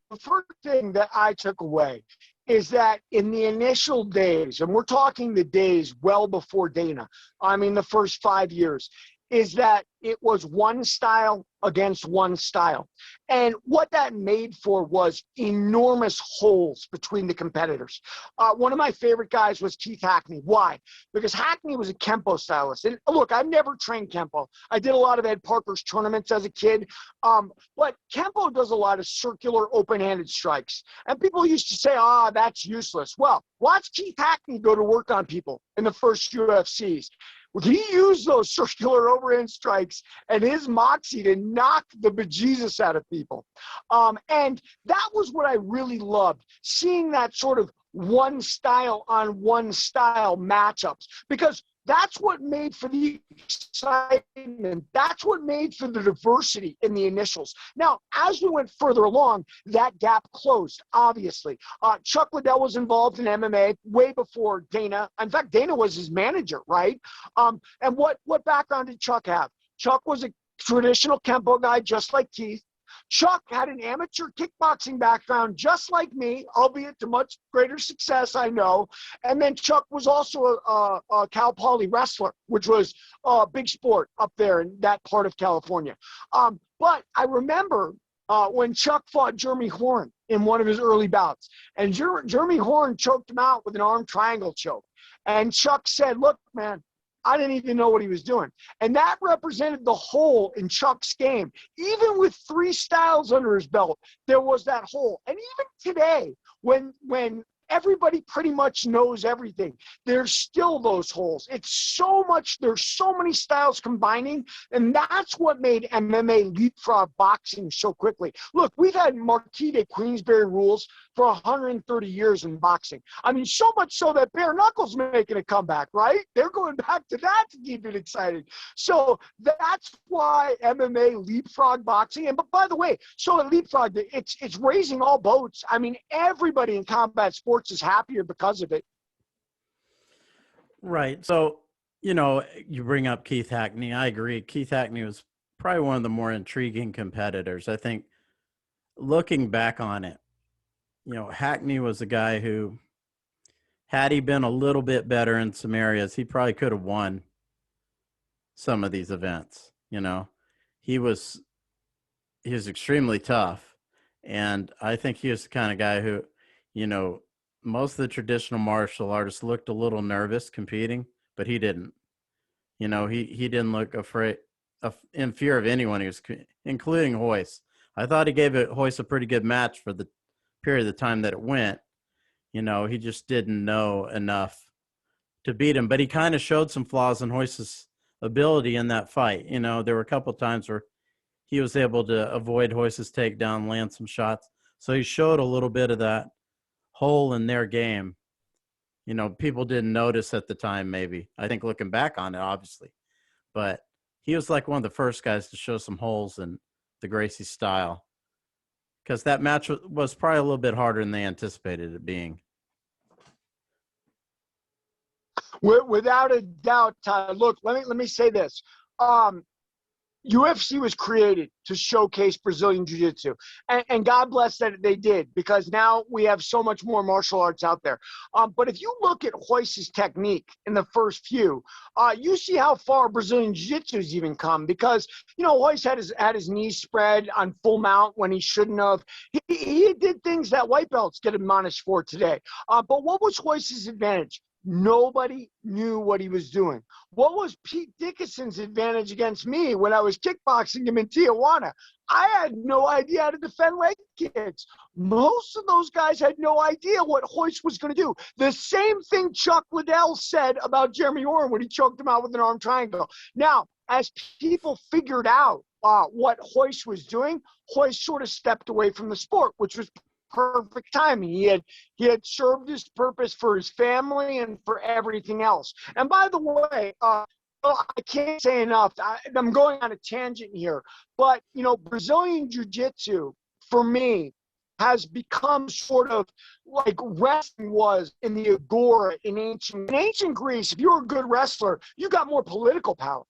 the first thing that I took away is that in the initial days, and we're talking the days well before Dana, I mean the first 5 years, is that it was one style against one style. And what that made for was enormous holes between the competitors. One of my favorite guys was Keith Hackney. Why? Because Hackney was a Kempo stylist. And look, I've never trained Kempo. I did a lot of Ed Parker's tournaments as a kid. But Kempo does a lot of circular open-handed strikes. And people used to say, that's useless. Well, watch Keith Hackney go to work on people in the first UFCs. He used those circular overhand strikes and his moxie to knock the bejesus out of people. And that was what I really loved, seeing that sort of one style on one style matchups, because that's what made for the excitement. That's what made for the diversity in the initials. Now, as we went further along, that gap closed, obviously. Chuck Liddell was involved in MMA way before Dana. In fact, Dana was his manager, right? And what background did Chuck have? Chuck was a traditional Kempo guy, just like Keith. Chuck had an amateur kickboxing background just like me, albeit to much greater success, I know. And then Chuck was also a Cal Poly wrestler, which was a big sport up there in that part of California. But I remember when Chuck fought Jeremy Horn in one of his early bouts. And Jeremy Horn choked him out with an arm triangle choke. And Chuck said, look, man, I didn't even know what he was doing. And that represented the hole in Chuck's game. Even with 3 styles under his belt, there was that hole. And even today, when everybody pretty much knows everything, there's still those holes. It's so much, there's so many styles combining, and that's what made MMA leapfrog boxing so quickly. Look, we've had Marquis de Queensberry rules for 130 years in boxing. I mean, so much so that bare knuckles making a comeback, right? They're going back to that to keep it exciting. So that's why MMA leapfrog boxing. And but by the way, so it leapfrog, it's raising all boats. I mean, everybody in combat sports is happier because of it. Right. So, you bring up Keith Hackney. I agree. Keith Hackney was probably one of the more intriguing competitors. I think looking back on it, Hackney was a guy who, had he been a little bit better in some areas, he probably could have won some of these events. He was extremely tough. And I think he was the kind of guy who, most of the traditional martial artists looked a little nervous competing, but he didn't. He didn't look afraid in fear of anyone, including Hoist. I thought he gave Hoist a pretty good match for the period of time that it went. He just didn't know enough to beat him, but he kind of showed some flaws in Hoist's ability in that fight. There were a couple of times where he was able to avoid Hoist's takedown, land some shots. So he showed a little bit of that hole in their game. People didn't notice at the time, maybe. I think looking back on it, obviously. But he was like one of the first guys to show some holes in the Gracie style, because that match was probably a little bit harder than they anticipated it being. Without a doubt, Todd. Look, let me say this. UFC was created to showcase Brazilian Jiu-Jitsu. And God bless that they did, because now we have so much more martial arts out there. But if you look at Royce's technique in the first few, you see how far Brazilian Jiu-Jitsu has even come, because, Royce had his knees spread on full mount when he shouldn't have. He did things that white belts get admonished for today. But what was Royce's advantage? Nobody knew what he was doing. What was Pete Dickinson's advantage against me when I was kickboxing him in Tijuana? I had no idea how to defend leg kicks. Most of those guys had no idea what Royce was going to do. The same thing Chuck Liddell said about Jeremy Horn when he choked him out with an arm triangle. Now, as people figured out what Royce was doing, Royce sort of stepped away from the sport, which was perfect timing. He had served his purpose for his family and for everything else. And by the way, I can't say enough. I'm going on a tangent here, but Brazilian Jiu-Jitsu for me has become sort of like wrestling was in the Agora in ancient Greece. If you were a good wrestler, you got more political power.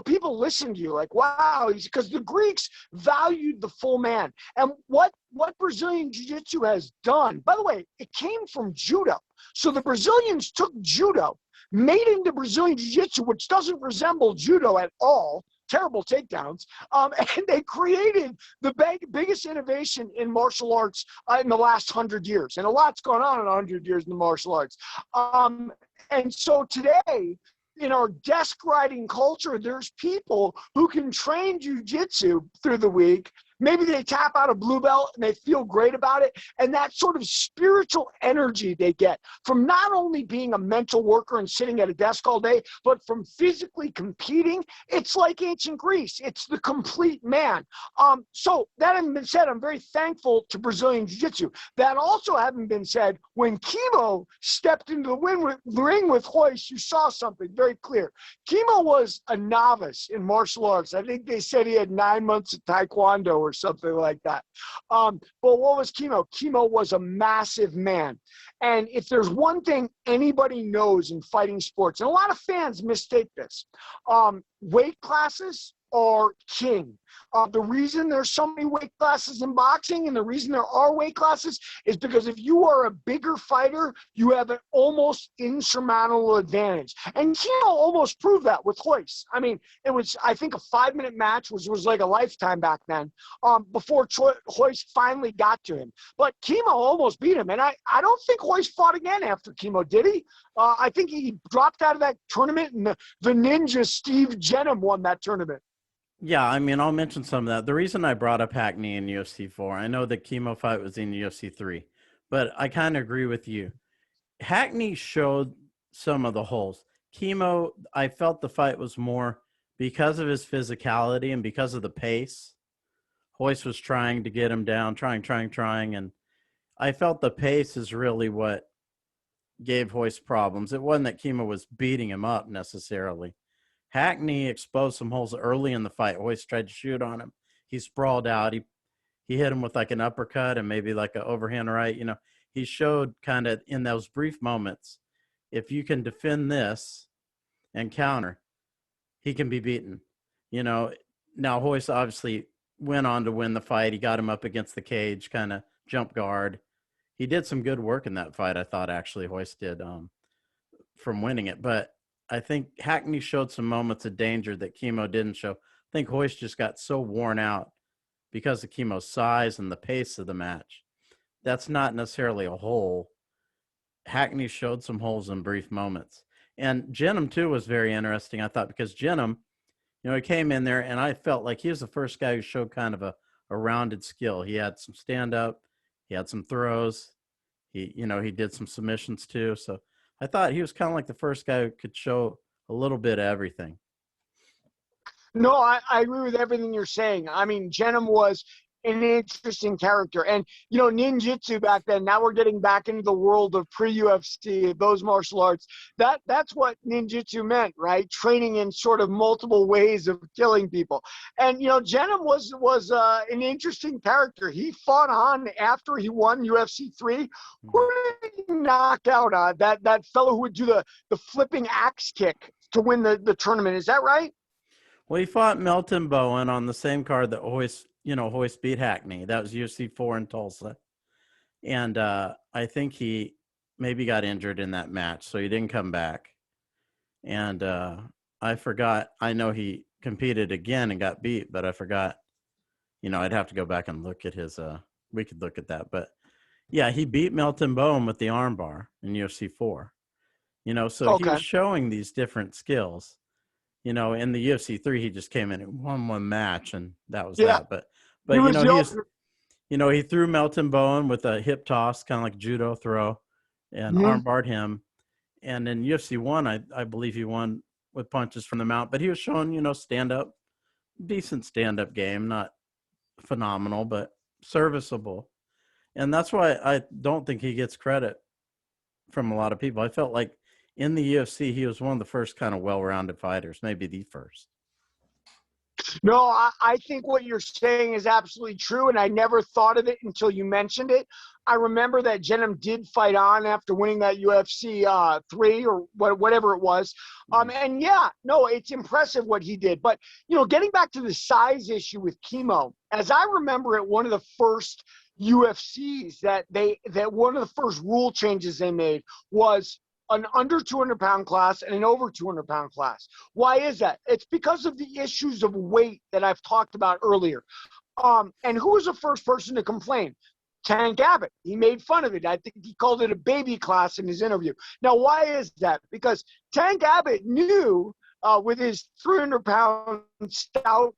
people listen to you like, wow, because the Greeks valued the full man. And what Brazilian Jiu-Jitsu has done, by the way, it came from judo. So the Brazilians took judo, made into Brazilian Jiu-Jitsu, which doesn't resemble judo at all, terrible takedowns, and they created the biggest innovation in martial arts in the last 100 years. And a lot's gone on in 100 years in the martial arts. And so today, in our desk riding culture, there's people who can train jujitsu through the week. Maybe they tap out a blue belt and they feel great about it. And that sort of spiritual energy they get from not only being a mental worker and sitting at a desk all day, but from physically competing, it's like ancient Greece. It's the complete man. So that having been said, I'm very thankful to Brazilian Jiu-Jitsu. That also having been said, when Kimo stepped into the ring with Royce, you saw something very clear. Kimo was a novice in martial arts. I think they said he had 9 months of Taekwondo or something like that. But what was Kimo? Kimo was a massive man. And if there's one thing anybody knows in fighting sports, and a lot of fans mistake this, weight classes are king. The reason there's so many weight classes in boxing and the reason there are weight classes is because if you are a bigger fighter, you have an almost insurmountable advantage. And Kino almost proved that with Royce. I mean, it was, I think, a 5-minute match, which was like a lifetime back then, before Royce finally got to him. But Kimo almost beat him. And I don't think Royce fought again after Kimo, did he? I think he dropped out of that tournament, and the ninja Steve Jenham won that tournament. Yeah, I mean, I'll mention some of that. The reason I brought up Hackney in UFC 4, I know the Chemo fight was in UFC 3, but I kind of agree with you. Hackney showed some of the holes. Chemo, I felt the fight was more because of his physicality and because of the pace. Royce was trying to get him down, trying, and I felt the pace is really what gave Royce problems. It wasn't that Chemo was beating him up necessarily. Hackney exposed some holes early in the fight. Royce tried to shoot on him. He sprawled out. He hit him with like an uppercut and maybe like an overhand right. You know, he showed kind of in those brief moments, if you can defend this and counter, he can be beaten. You know, now Royce obviously went on to win the fight. He got him up against the cage, kind of jump guard. He did some good work in that fight, I thought, actually, Royce did, from winning it. But I think Hackney showed some moments of danger that Chemo didn't show. I think Royce just got so worn out because of Chemo's size and the pace of the match. That's not necessarily a hole. Hackney showed some holes in brief moments. And Jenham, too, was very interesting, I thought, because Jenham, you know, he came in there, and I felt like he was the first guy who showed kind of a rounded skill. He had some stand-up. He had some throws. He did some submissions, too. So I thought he was kind of like the first guy who could show a little bit of everything. No, I agree with everything you're saying. I mean, Jenham was an interesting character. And, you know, ninjutsu back then, now we're getting back into the world of pre-UFC, those martial arts. That's what ninjutsu meant, right? Training in sort of multiple ways of killing people. And, you know, Jenham was an interesting character. He fought on after he won UFC 3. Who did he knock out? That fellow who would do the flipping axe kick to win the tournament. Is that right? Well, he fought Melton Bowen on the same card that Royce beat Hackney. That was UFC 4 in Tulsa. And I think he maybe got injured in that match, so he didn't come back. And I forgot. I know he competed again and got beat, but I forgot. You know, I'd have to go back and look at his we could look at that. But, yeah, he beat Melton Bowen with the armbar in UFC 4. You know, so Okay. he was showing these different skills. You know, in the UFC 3, he just came in and won one match, and that was that. But he threw Melton Bowen with a hip toss, kind of like judo throw, and armbarred him. And in UFC 1, I believe he won with punches from the mount. But he was showing, you know, stand-up, decent stand-up game, not phenomenal, but serviceable. And that's why I don't think he gets credit from a lot of people. I felt like in the UFC, he was one of the first kind of well-rounded fighters, maybe the first. No, I think what you're saying is absolutely true, and I never thought of it until you mentioned it. I remember that Jenham did fight on after winning that UFC 3 or whatever it was. And yeah, no, it's impressive what he did. But, getting back to the size issue with chemo, as I remember it, one of the first UFCs that one of the first rule changes they made was an under 200-pound class and an over 200-pound class. Why is that? It's because of the issues of weight that I've talked about earlier. And who was the first person to complain? Tank Abbott. He made fun of it. I think he called it a baby class in his interview. Now, why is that? Because Tank Abbott knew with his 300-pound stout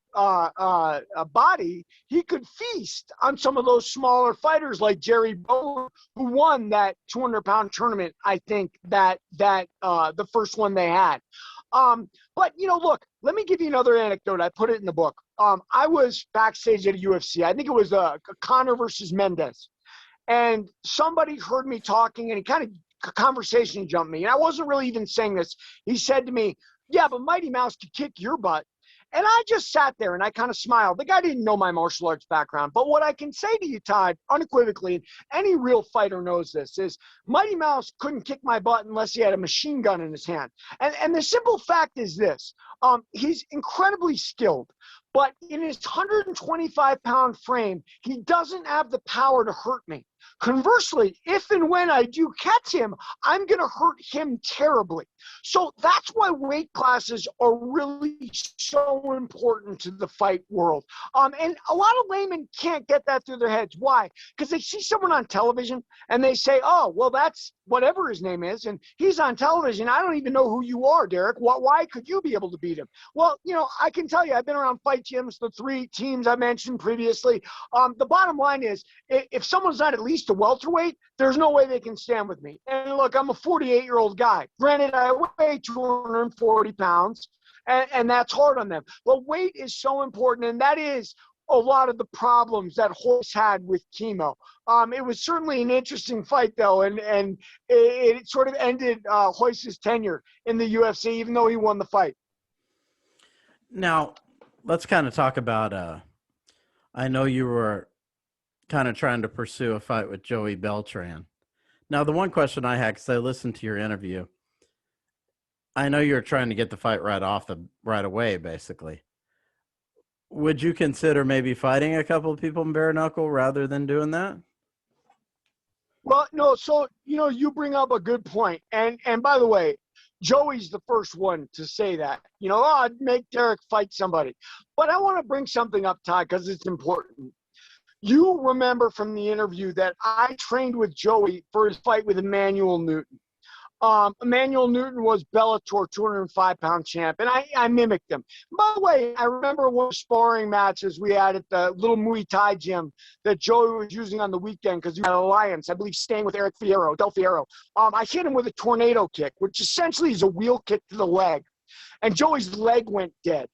body, he could feast on some of those smaller fighters like Jerry Bowen, who won that 200-pound tournament. I think that the first one they had. But look, let me give you another anecdote. I put it in the book. I was backstage at a UFC. I think it was Conor versus Mendez, and somebody heard me talking, and he kind of conversation jumped me, and I wasn't really even saying this. He said to me, "Yeah, but Mighty Mouse could kick your butt." And I just sat there and I kind of smiled. The guy didn't know my martial arts background. But what I can say to you, Todd, unequivocally, and any real fighter knows this, is Mighty Mouse couldn't kick my butt unless he had a machine gun in his hand. And the simple fact is this. He's incredibly skilled. But in his 125-pound frame, he doesn't have the power to hurt me. Conversely, if and when I do catch him, I'm going to hurt him terribly. So that's why weight classes are really so important to the fight world. And a lot of laymen can't get that through their heads. Why? Because they see someone on television and they say, oh, well, that's whatever his name is, and he's on television. I don't even know who you are, Derek. Why could you be able to beat him? Well, I can tell you, I've been around fight gyms, the 3 teams I mentioned previously. The bottom line is, if someone's not at least a welterweight, there's no way they can stand with me. And look, I'm a 48-year-old guy. Granted, I weigh 240 pounds, and that's hard on them. But weight is so important, and that is a lot of the problems that Royce had with chemo. It was certainly an interesting fight, though, and it sort of ended Royce's tenure in the UFC, even though he won the fight. Now, let's kind of talk about, I know you were kind of trying to pursue a fight with Joey Beltran. Now, the one question I had, because I listened to your interview, I know you're trying to get the fight right away, basically. Would you consider maybe fighting a couple of people in bare knuckle rather than doing that? Well, no, so, you bring up a good point. And by the way, Joey's the first one to say that. I'd make Derek fight somebody. But I want to bring something up, Todd, because it's important. You remember from the interview that I trained with Joey for his fight with Emmanuel Newton. Emmanuel Newton was Bellator 205-pound champ, and I mimicked him. By the way, I remember one sparring matches we had at the little Muay Thai gym that Joey was using on the weekend because he had an alliance, I believe, staying with Del Fierro. I hit him with a tornado kick, which essentially is a wheel kick to the leg, and Joey's leg went dead.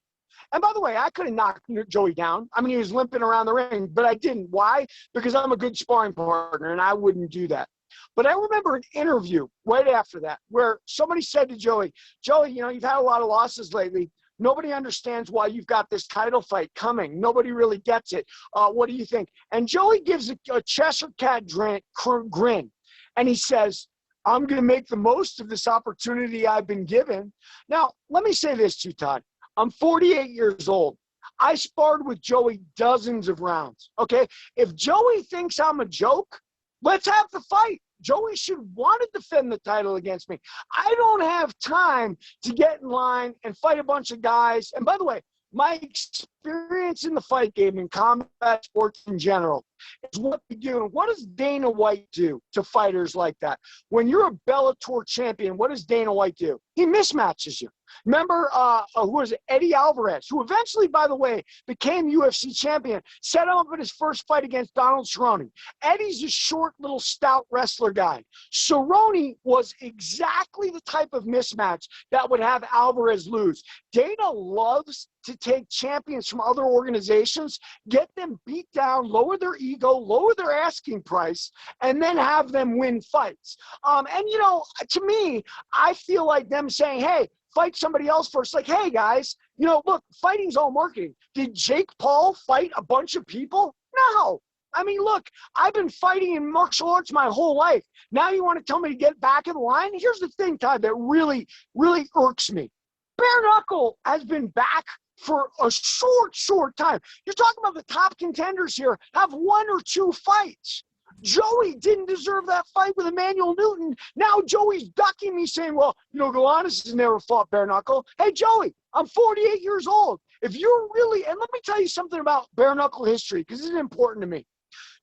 And by the way, I could have knocked Joey down. I mean, he was limping around the ring, but I didn't. Why? Because I'm a good sparring partner, and I wouldn't do that. But I remember an interview right after that where somebody said to Joey, you've had a lot of losses lately. Nobody understands why you've got this title fight coming. Nobody really gets it. What do you think? And Joey gives a Cheshire Cat grin, and he says, I'm going to make the most of this opportunity I've been given. Now, let me say this to you, Todd. I'm 48 years old. I sparred with Joey dozens of rounds, okay? If Joey thinks I'm a joke, let's have the fight. Joey should want to defend the title against me. I don't have time to get in line and fight a bunch of guys. And by the way, my experience in the fight game and combat sports in general is what we do. And what does Dana White do to fighters like that? When you're a Bellator champion, what does Dana White do? He mismatches you. Remember, who was it? Eddie Alvarez, who eventually, by the way, became UFC champion, set him up in his first fight against Donald Cerrone. Eddie's a short, little, stout wrestler guy. Cerrone was exactly the type of mismatch that would have Alvarez lose. Dana loves to take champions from other organizations, get them beat down, lower their ego, lower their asking price, and then have them win fights. To me, I feel like them saying, hey, fight somebody else first. Like, hey, guys, look, fighting's all marketing. Did Jake Paul fight a bunch of people? No. I mean, look, I've been fighting in martial arts my whole life. Now you want to tell me to get back in line? Here's the thing, Todd, that really, really irks me. Bare Knuckle has been back for a short time. You're talking about the top contenders here have 1 or 2 fights. Joey didn't deserve that fight with Emmanuel Newton. Now Joey's ducking me saying, well, Galanis has never fought bare knuckle. Hey, Joey, I'm 48 years old. If you're really, and let me tell you something about bare knuckle history, because this is important to me.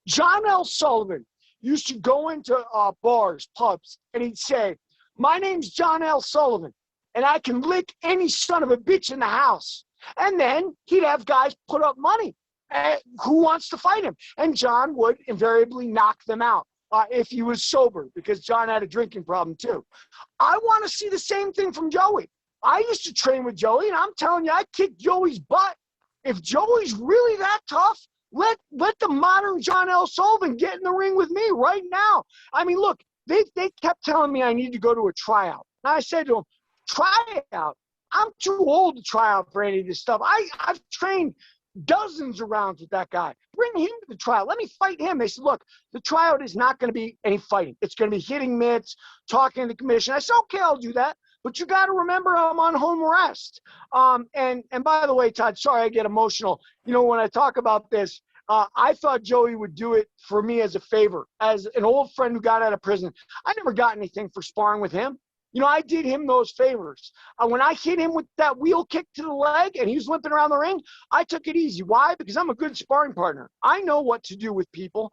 John L. Sullivan used to go into bars, pubs, and he'd say, my name's John L. Sullivan, and I can lick any son of a bitch in the house. And then he'd have guys put up money. Who wants to fight him? And John would invariably knock them out if he was sober, because John had a drinking problem too. I want to see the same thing from Joey. I used to train with Joey, and I'm telling you, I kicked Joey's butt. If Joey's really that tough, let the modern John L. Sullivan get in the ring with me right now. I mean, look, they kept telling me I need to go to a tryout. And I said to them, tryout? I'm too old to try out for any of this stuff. I've trained dozens of rounds with that guy. Bring him to the tryout. Let me fight him. They said, look, the tryout is not going to be any fighting. It's going to be hitting mitts, talking to the commission. I said, okay, I'll do that. But you got to remember I'm on home arrest. And by the way, Todd, sorry I get emotional. When I talk about this, I thought Joey would do it for me as a favor. As an old friend who got out of prison, I never got anything for sparring with him. I did him those favors. When I hit him with that wheel kick to the leg and he was limping around the ring, I took it easy. Why? Because I'm a good sparring partner. I know what to do with people.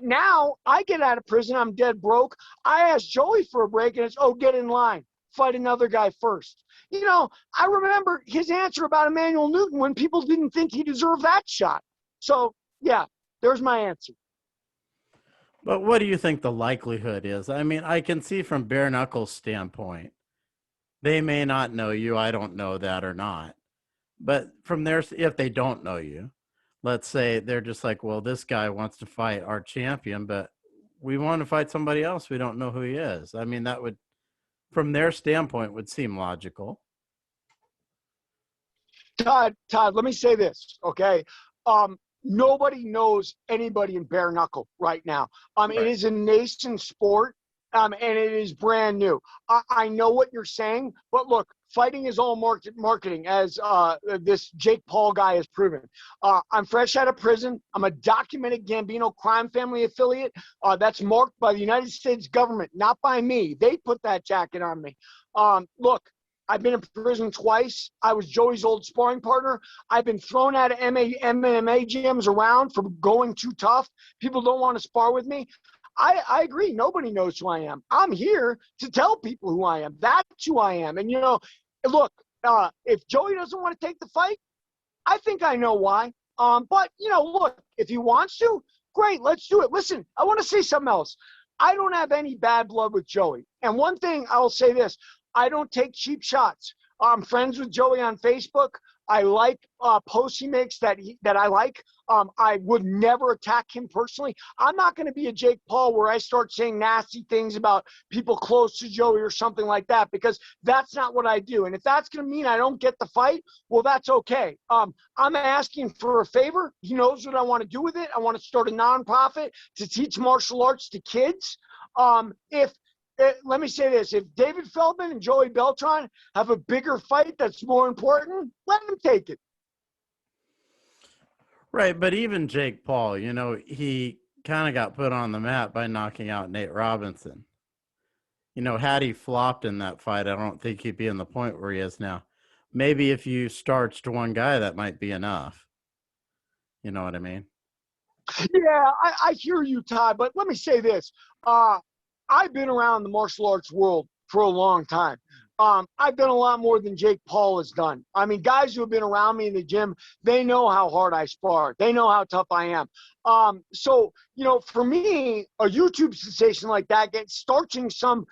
Now I get out of prison. I'm dead broke. I asked Joey for a break and it's, oh, get in line. Fight another guy first. I remember his answer about Emmanuel Newton when people didn't think he deserved that shot. So, yeah, there's my answer. But what do you think the likelihood is? I mean, I can see from bare knuckles standpoint, they may not know you. I don't know that or not. But from there, if they don't know you, let's say they're just like, well, this guy wants to fight our champion, but we want to fight somebody else. We don't know who he is. I mean, that would, from their standpoint, would seem logical. Todd, let me say this, okay? Nobody knows anybody in bare knuckle right now. Right. It is a nascent sport, and it is brand new. I know what you're saying, but look, fighting is all marketing, as this Jake Paul guy has proven. I'm fresh out of prison. I'm a documented Gambino crime family affiliate. That's marked by the United States government, not by me. They put that jacket on me. Look, I've been in prison twice. I was Joey's old sparring partner. I've been thrown out of MMA gyms around for going too tough. People don't want to spar with me. I agree. Nobody knows who I am. I'm here to tell people who I am. That's who I am. And, look, if Joey doesn't want to take the fight, I think I know why. But, look, if he wants to, great, let's do it. Listen, I want to say something else. I don't have any bad blood with Joey. And one thing, I'll say this. I don't take cheap shots. I'm friends with Joey on Facebook. I like posts he makes that I like. I would never attack him personally. I'm not going to be a Jake Paul where I start saying nasty things about people close to Joey or something like that, because that's not what I do. And if that's going to mean I don't get the fight, well, that's okay. I'm asking for a favor. He knows what I want to do with it. I want to start a nonprofit to teach martial arts to kids. Let me say this. If David Feldman and Joey Beltran have a bigger fight that's more important, let them take it. Right, but even Jake Paul, he kind of got put on the map by knocking out Nate Robinson. Had he flopped in that fight, I don't think he'd be in the point where he is now. Maybe if you starched one guy, that might be enough. You know what I mean? Yeah, I hear you, Todd, but let me say this. I've been around the martial arts world for a long time. I've done a lot more than Jake Paul has done. I mean, guys who have been around me in the gym, they know how hard I spar. They know how tough I am. So, for me, a YouTube sensation like that gets starching some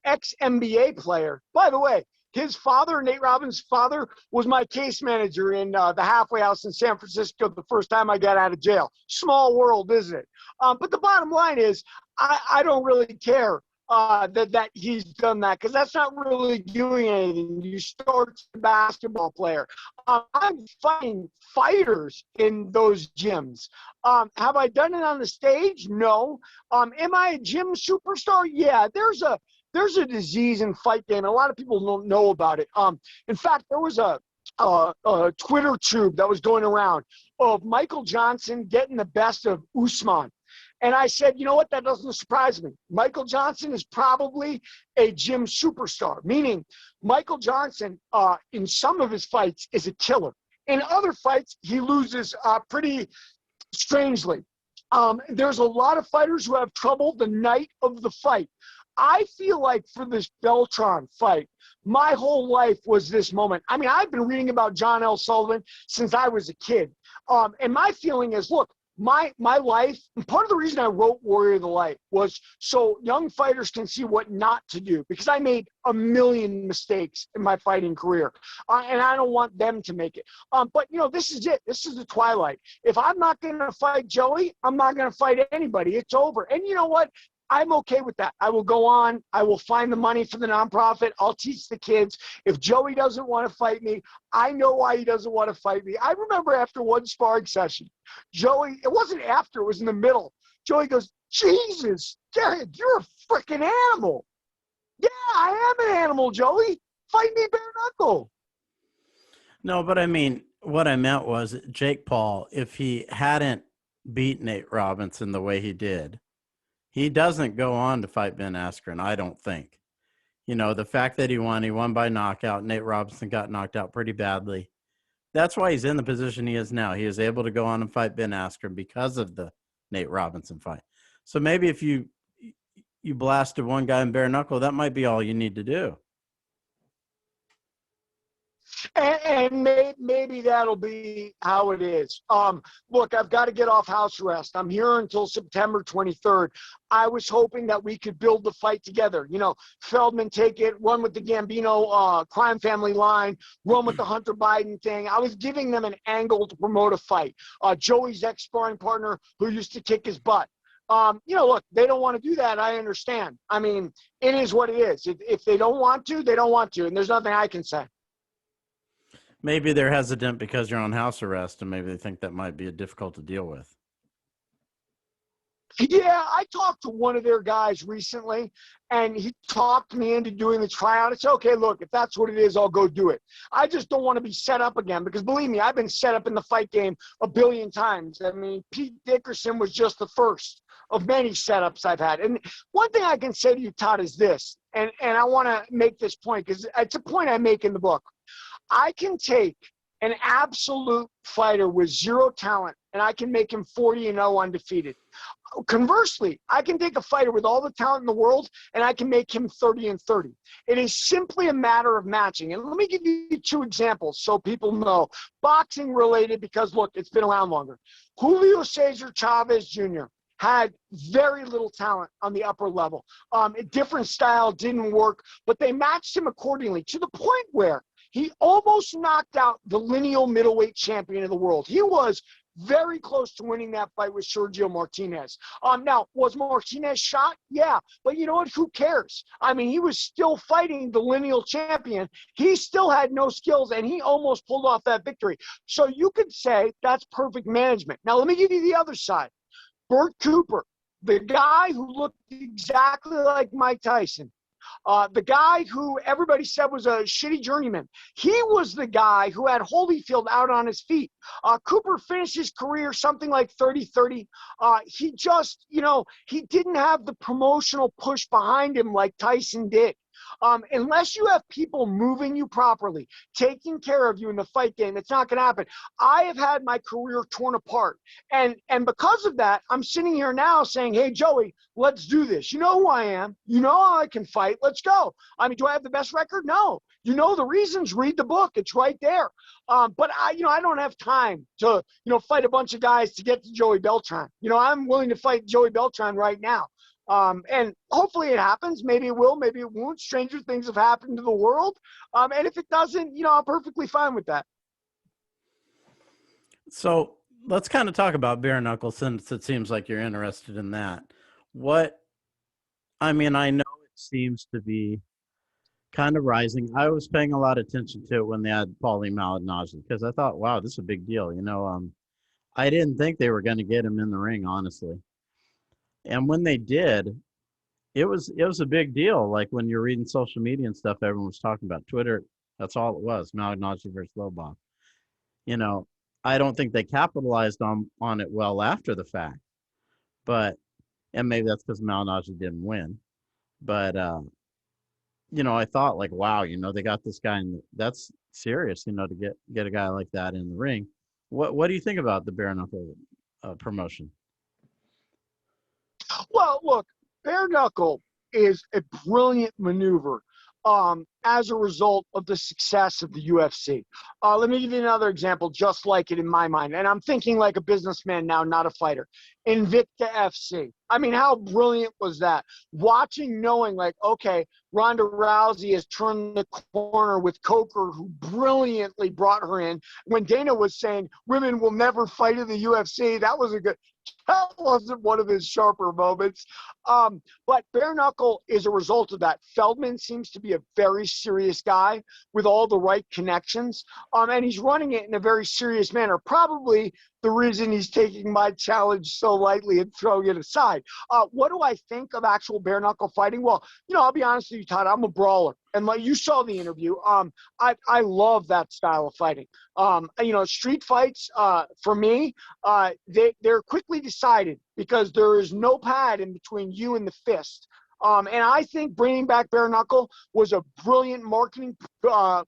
ex-NBA player. By the way, his father, Nate Robbins' father, was my case manager in the halfway house in San Francisco the first time I got out of jail. Small world, isn't it? But the bottom line is, I don't really care that he's done that, because that's not really doing anything. You start a basketball player. I'm fighting fighters in those gyms. Have I done it on the stage? No. Am I a gym superstar? Yeah. There's a disease in fight game. A lot of people don't know about it. In fact, there was a Twitter tube that was going around of Michael Johnson getting the best of Usman. And I said, you know what? That doesn't surprise me. Michael Johnson is probably a gym superstar, meaning Michael Johnson, in some of his fights, is a killer. In other fights, he loses pretty strangely. There's a lot of fighters who have trouble the night of the fight. I feel like for this Beltran fight, my whole life was this moment. I mean, I've been reading about John L. Sullivan since I was a kid. And my feeling is, look, my life, and part of the reason I wrote Warrior of the Light was so young fighters can see what not to do, because I made a million mistakes in my fighting career, and I don't want them to make it. But, you know, this is it. This is the twilight. If I'm not going to fight Joey, I'm not going to fight anybody. It's over. And you know what? I'm okay with that. I will go on. I will find the money for the nonprofit. I'll teach the kids. If Joey doesn't want to fight me, I know why he doesn't want to fight me. I remember after one sparring session, Joey, it wasn't after, it was in the middle. Joey goes, Jesus, Derek, you're a freaking animal. Yeah, I am an animal, Joey. Fight me bare knuckle. No, but I mean, what I meant was Jake Paul, if he hadn't beat Nate Robinson the way he did, he doesn't go on to fight Ben Askren, I don't think. You know, the fact that he won by knockout. Nate Robinson got knocked out pretty badly. That's why he's in the position he is now. He is able to go on and fight Ben Askren because of the Nate Robinson fight. So maybe if you blasted one guy in bare knuckle, that might be all you need to do. And maybe that'll be how it is. Look, I've got to get off house arrest. I'm here until September 23rd. I was hoping that we could build the fight together. You know, Feldman take it, run with the Gambino crime family line, run with the Hunter Biden thing. I was giving them an angle to promote a fight. Joey's ex-sparring partner who used to kick his butt. You know, look, they don't want to do that. I understand. I mean, it is what it is. If they don't want to, they don't want to. And there's nothing I can say. Maybe they're hesitant because you're on house arrest, and maybe they think that might be difficult to deal with. Yeah, I talked to one of their guys recently, and he talked me into doing the tryout. It's okay, look, if that's what it is, I'll go do it. I just don't want to be set up again, because believe me, I've been set up in the fight game a billion times. I mean, Pete Dickerson was just the first of many setups I've had. And one thing I can say to you, Todd, is this, and I want to make this point, because it's a point I make in the book. I can take an absolute fighter with zero talent, and I can make him 40-0 undefeated. Conversely, I can take a fighter with all the talent in the world, and I can make him 30-30. It is simply a matter of matching. And let me give you two examples so people know. Boxing related, because, look, it's been around longer. Julio Cesar Chavez Jr. had very little talent on the upper level. A different style, didn't work, but they matched him accordingly, to the point where he almost knocked out the lineal middleweight champion of the world. He was very close to winning that fight with Sergio Martinez. Now, was Martinez shot? Yeah. But you know what? Who cares? I mean, he was still fighting the lineal champion. He still had no skills, and he almost pulled off that victory. So you could say that's perfect management. Now, let me give you the other side. Bert Cooper, the guy who looked exactly like Mike Tyson, the guy who everybody said was a shitty journeyman. He was the guy who had Holyfield out on his feet. Cooper finished his career something like 30-30. He just, you know, he didn't have the promotional push behind him like Tyson did. Unless you have people moving you properly, taking care of you in the fight game, it's not going to happen. I have had my career torn apart. And because of that, I'm sitting here now saying, hey, Joey, let's do this. You know who I am. You know how I can fight. Let's go. I mean, do I have the best record? No. You know the reasons. Read the book. It's right there. But I don't have time to, fight a bunch of guys to get to Joey Beltran. I'm willing to fight Joey Beltran right now. And hopefully it happens. Maybe it will, maybe it won't. Stranger things have happened to the world. And if it doesn't, I'm perfectly fine with that. So let's kind of talk about bare knuckle, since it seems like you're interested in that. I know seems to be kind of rising. I was paying a lot of attention to it when they had Paulie Malignaggi because I thought, wow, this is a big deal. I didn't think they were going to get him in the ring, honestly. And when they did, it was a big deal. Like when you're reading social media and stuff, everyone was talking about Twitter. That's all it was: Malignaggi versus Lobov. You know, I don't think they capitalized on it well after the fact, but and maybe that's because Malignaggi didn't win. But I thought like, wow, they got this guy, and that's serious, to get a guy like that in the ring. What do you think about the bare knuckle promotion? Well, look, bare knuckle is a brilliant maneuver as a result of the success of the UFC. Let me give you another example just like it in my mind. And I'm thinking like a businessman now, not a fighter. Invicta FC. I mean, how brilliant was that? Watching, knowing like, okay, Ronda Rousey has turned the corner with Coker, who brilliantly brought her in. When Dana was saying women will never fight in the UFC, that wasn't one of his sharper moments. But bare knuckle is a result of that. Feldman seems to be a very serious guy with all the right connections. And he's running it in a very serious manner. Probably the reason he's taking my challenge so lightly and throwing it aside. What do I think of actual bare knuckle fighting? Well, I'll be honest with you, Todd, I'm a brawler. And like you saw the interview, I love that style of fighting. Street fights, for me, they're quickly decided because there is no pad in between you and the fist. And I think bringing back bare knuckle was a brilliant marketing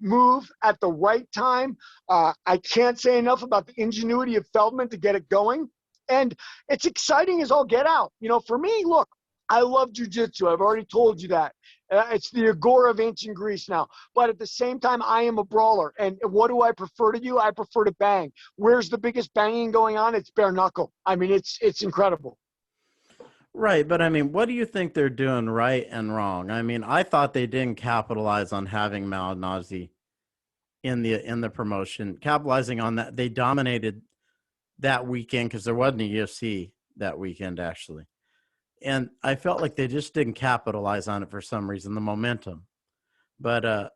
move at the right time. I can't say enough about the ingenuity of Feldman to get it going. And it's exciting as all get out. For me, look, I love jiu-jitsu. I've already told you that. It's the agora of ancient Greece now. But at the same time, I am a brawler. And what do I prefer to do? I prefer to bang. Where's the biggest banging going on? It's bare knuckle. I mean, it's incredible. Right, but I mean, what do you think they're doing right and wrong? I mean, I thought they didn't capitalize on having Malignaggi in the promotion, capitalizing on that. They dominated that weekend because there wasn't a UFC that weekend actually, and I felt like they just didn't capitalize on it for some reason, the momentum. But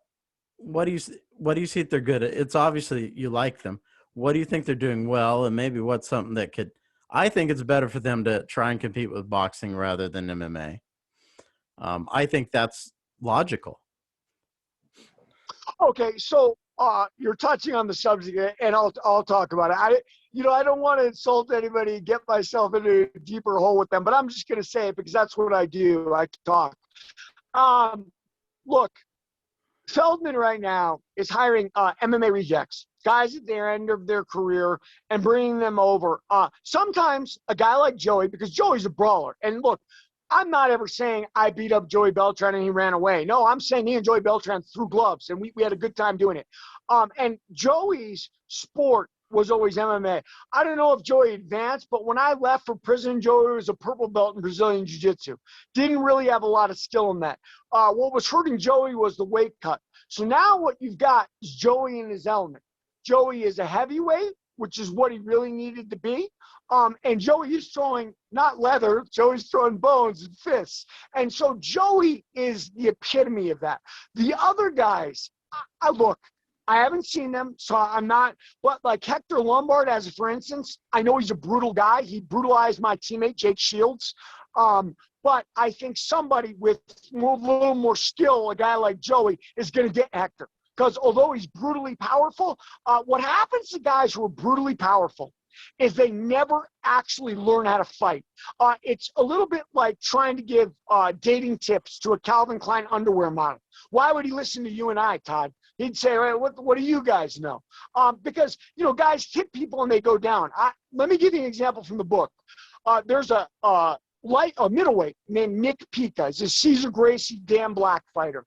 what do you see if they're good at? It's obviously you like them. What do you think they're doing well, and maybe what's something that could? I think it's better for them to try and compete with boxing rather than MMA. I think that's logical. Okay, so you're touching on the subject, and I'll talk about it. I don't want to insult anybody, get myself into a deeper hole with them, but I'm just going to say it because that's what I do. I talk. Look, Feldman right now is hiring MMA rejects, guys at their end of their career, and bringing them over. Sometimes a guy like Joey, because Joey's a brawler, and look, I'm not ever saying I beat up Joey Beltran and he ran away. No, I'm saying me and Joey Beltran threw gloves, and we had a good time doing it. And Joey's sport was always MMA. I don't know if Joey advanced, but when I left for prison, Joey was a purple belt in Brazilian Jiu-Jitsu. Didn't really have a lot of skill in that. What was hurting Joey was the weight cut. So now what you've got is Joey in his element. Joey is a heavyweight, which is what he really needed to be. And Joey is throwing not leather, Joey's throwing bones and fists. And so Joey is the epitome of that. The other guys, look, I haven't seen them, so I'm not, but like Hector Lombard, as for instance, I know he's a brutal guy. He brutalized my teammate, Jake Shields. But I think somebody with a little more skill, a guy like Joey, is going to get Hector. Because although he's brutally powerful, what happens to guys who are brutally powerful is they never actually learn how to fight. It's a little bit like trying to give dating tips to a Calvin Klein underwear model. Why would he listen to you and I, Todd? He'd say, hey, what do you guys know? Because, guys hit people and they go down. Let me give you an example from the book. There's a middleweight named Nick Pica. He's a Cesar Gracie Dan Black fighter.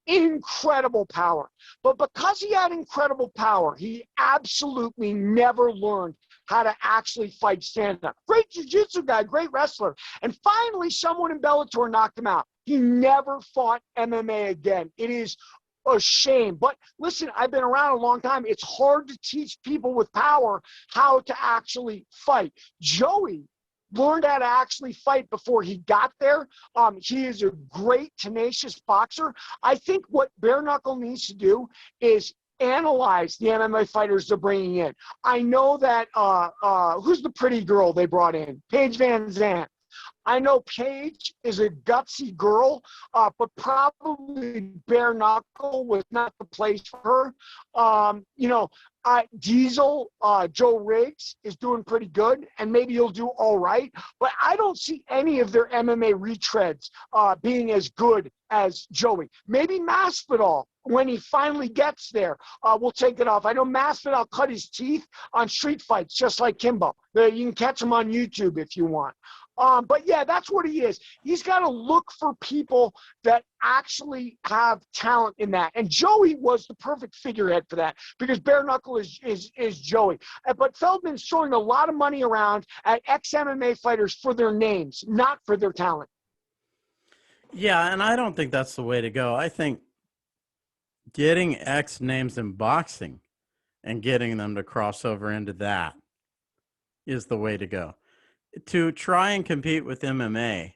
Incredible power. But because he had incredible power, he absolutely never learned how to actually fight stand-up. Great jiu-jitsu guy, great wrestler. And finally, someone in Bellator knocked him out. He never fought MMA again. It is a shame. But listen, I've been around a long time. It's hard to teach people with power how to actually fight. Joey learned how to actually fight before he got there. He is a great, tenacious boxer. I think what bare knuckle needs to do is analyze the MMA fighters they're bringing in. I know that who's the pretty girl they brought in? Paige Van Zandt. I know Paige is a gutsy girl, but probably bare knuckle was not the place for her. Diesel, Joe Riggs is doing pretty good, and maybe he'll do all right. But I don't see any of their MMA retreads being as good as Joey. Maybe Masvidal, when he finally gets there, will take it off. I know Masvidal cut his teeth on street fights, just like Kimbo. You can catch him on YouTube if you want. But yeah, that's what he is. He's got to look for people that actually have talent in that. And Joey was the perfect figurehead for that because bare knuckle is Joey. But Feldman's throwing a lot of money around at ex-MMA fighters for their names, not for their talent. Yeah, and I don't think that's the way to go. I think getting X names in boxing and getting them to cross over into that is the way to go. To try and compete with MMA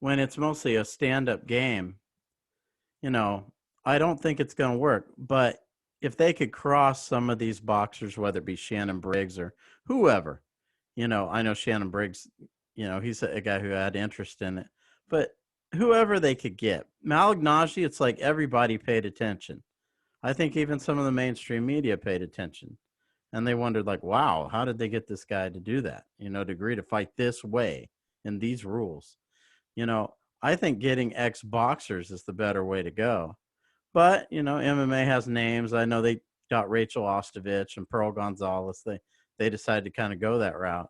when it's mostly a stand-up game, I don't think it's going to work. But if they could cross some of these boxers, whether it be Shannon Briggs or whoever, I know Shannon Briggs, he's a guy who had interest in it. But whoever they could get. Malignaggi, it's like everybody paid attention. I think even some of the mainstream media paid attention. And they wondered, like, wow, how did they get this guy to do that? To agree to fight this way in these rules. I think getting ex-boxers is the better way to go. But, MMA has names. I know they got Rachel Ostovich and Pearl Gonzalez. They decided to kind of go that route.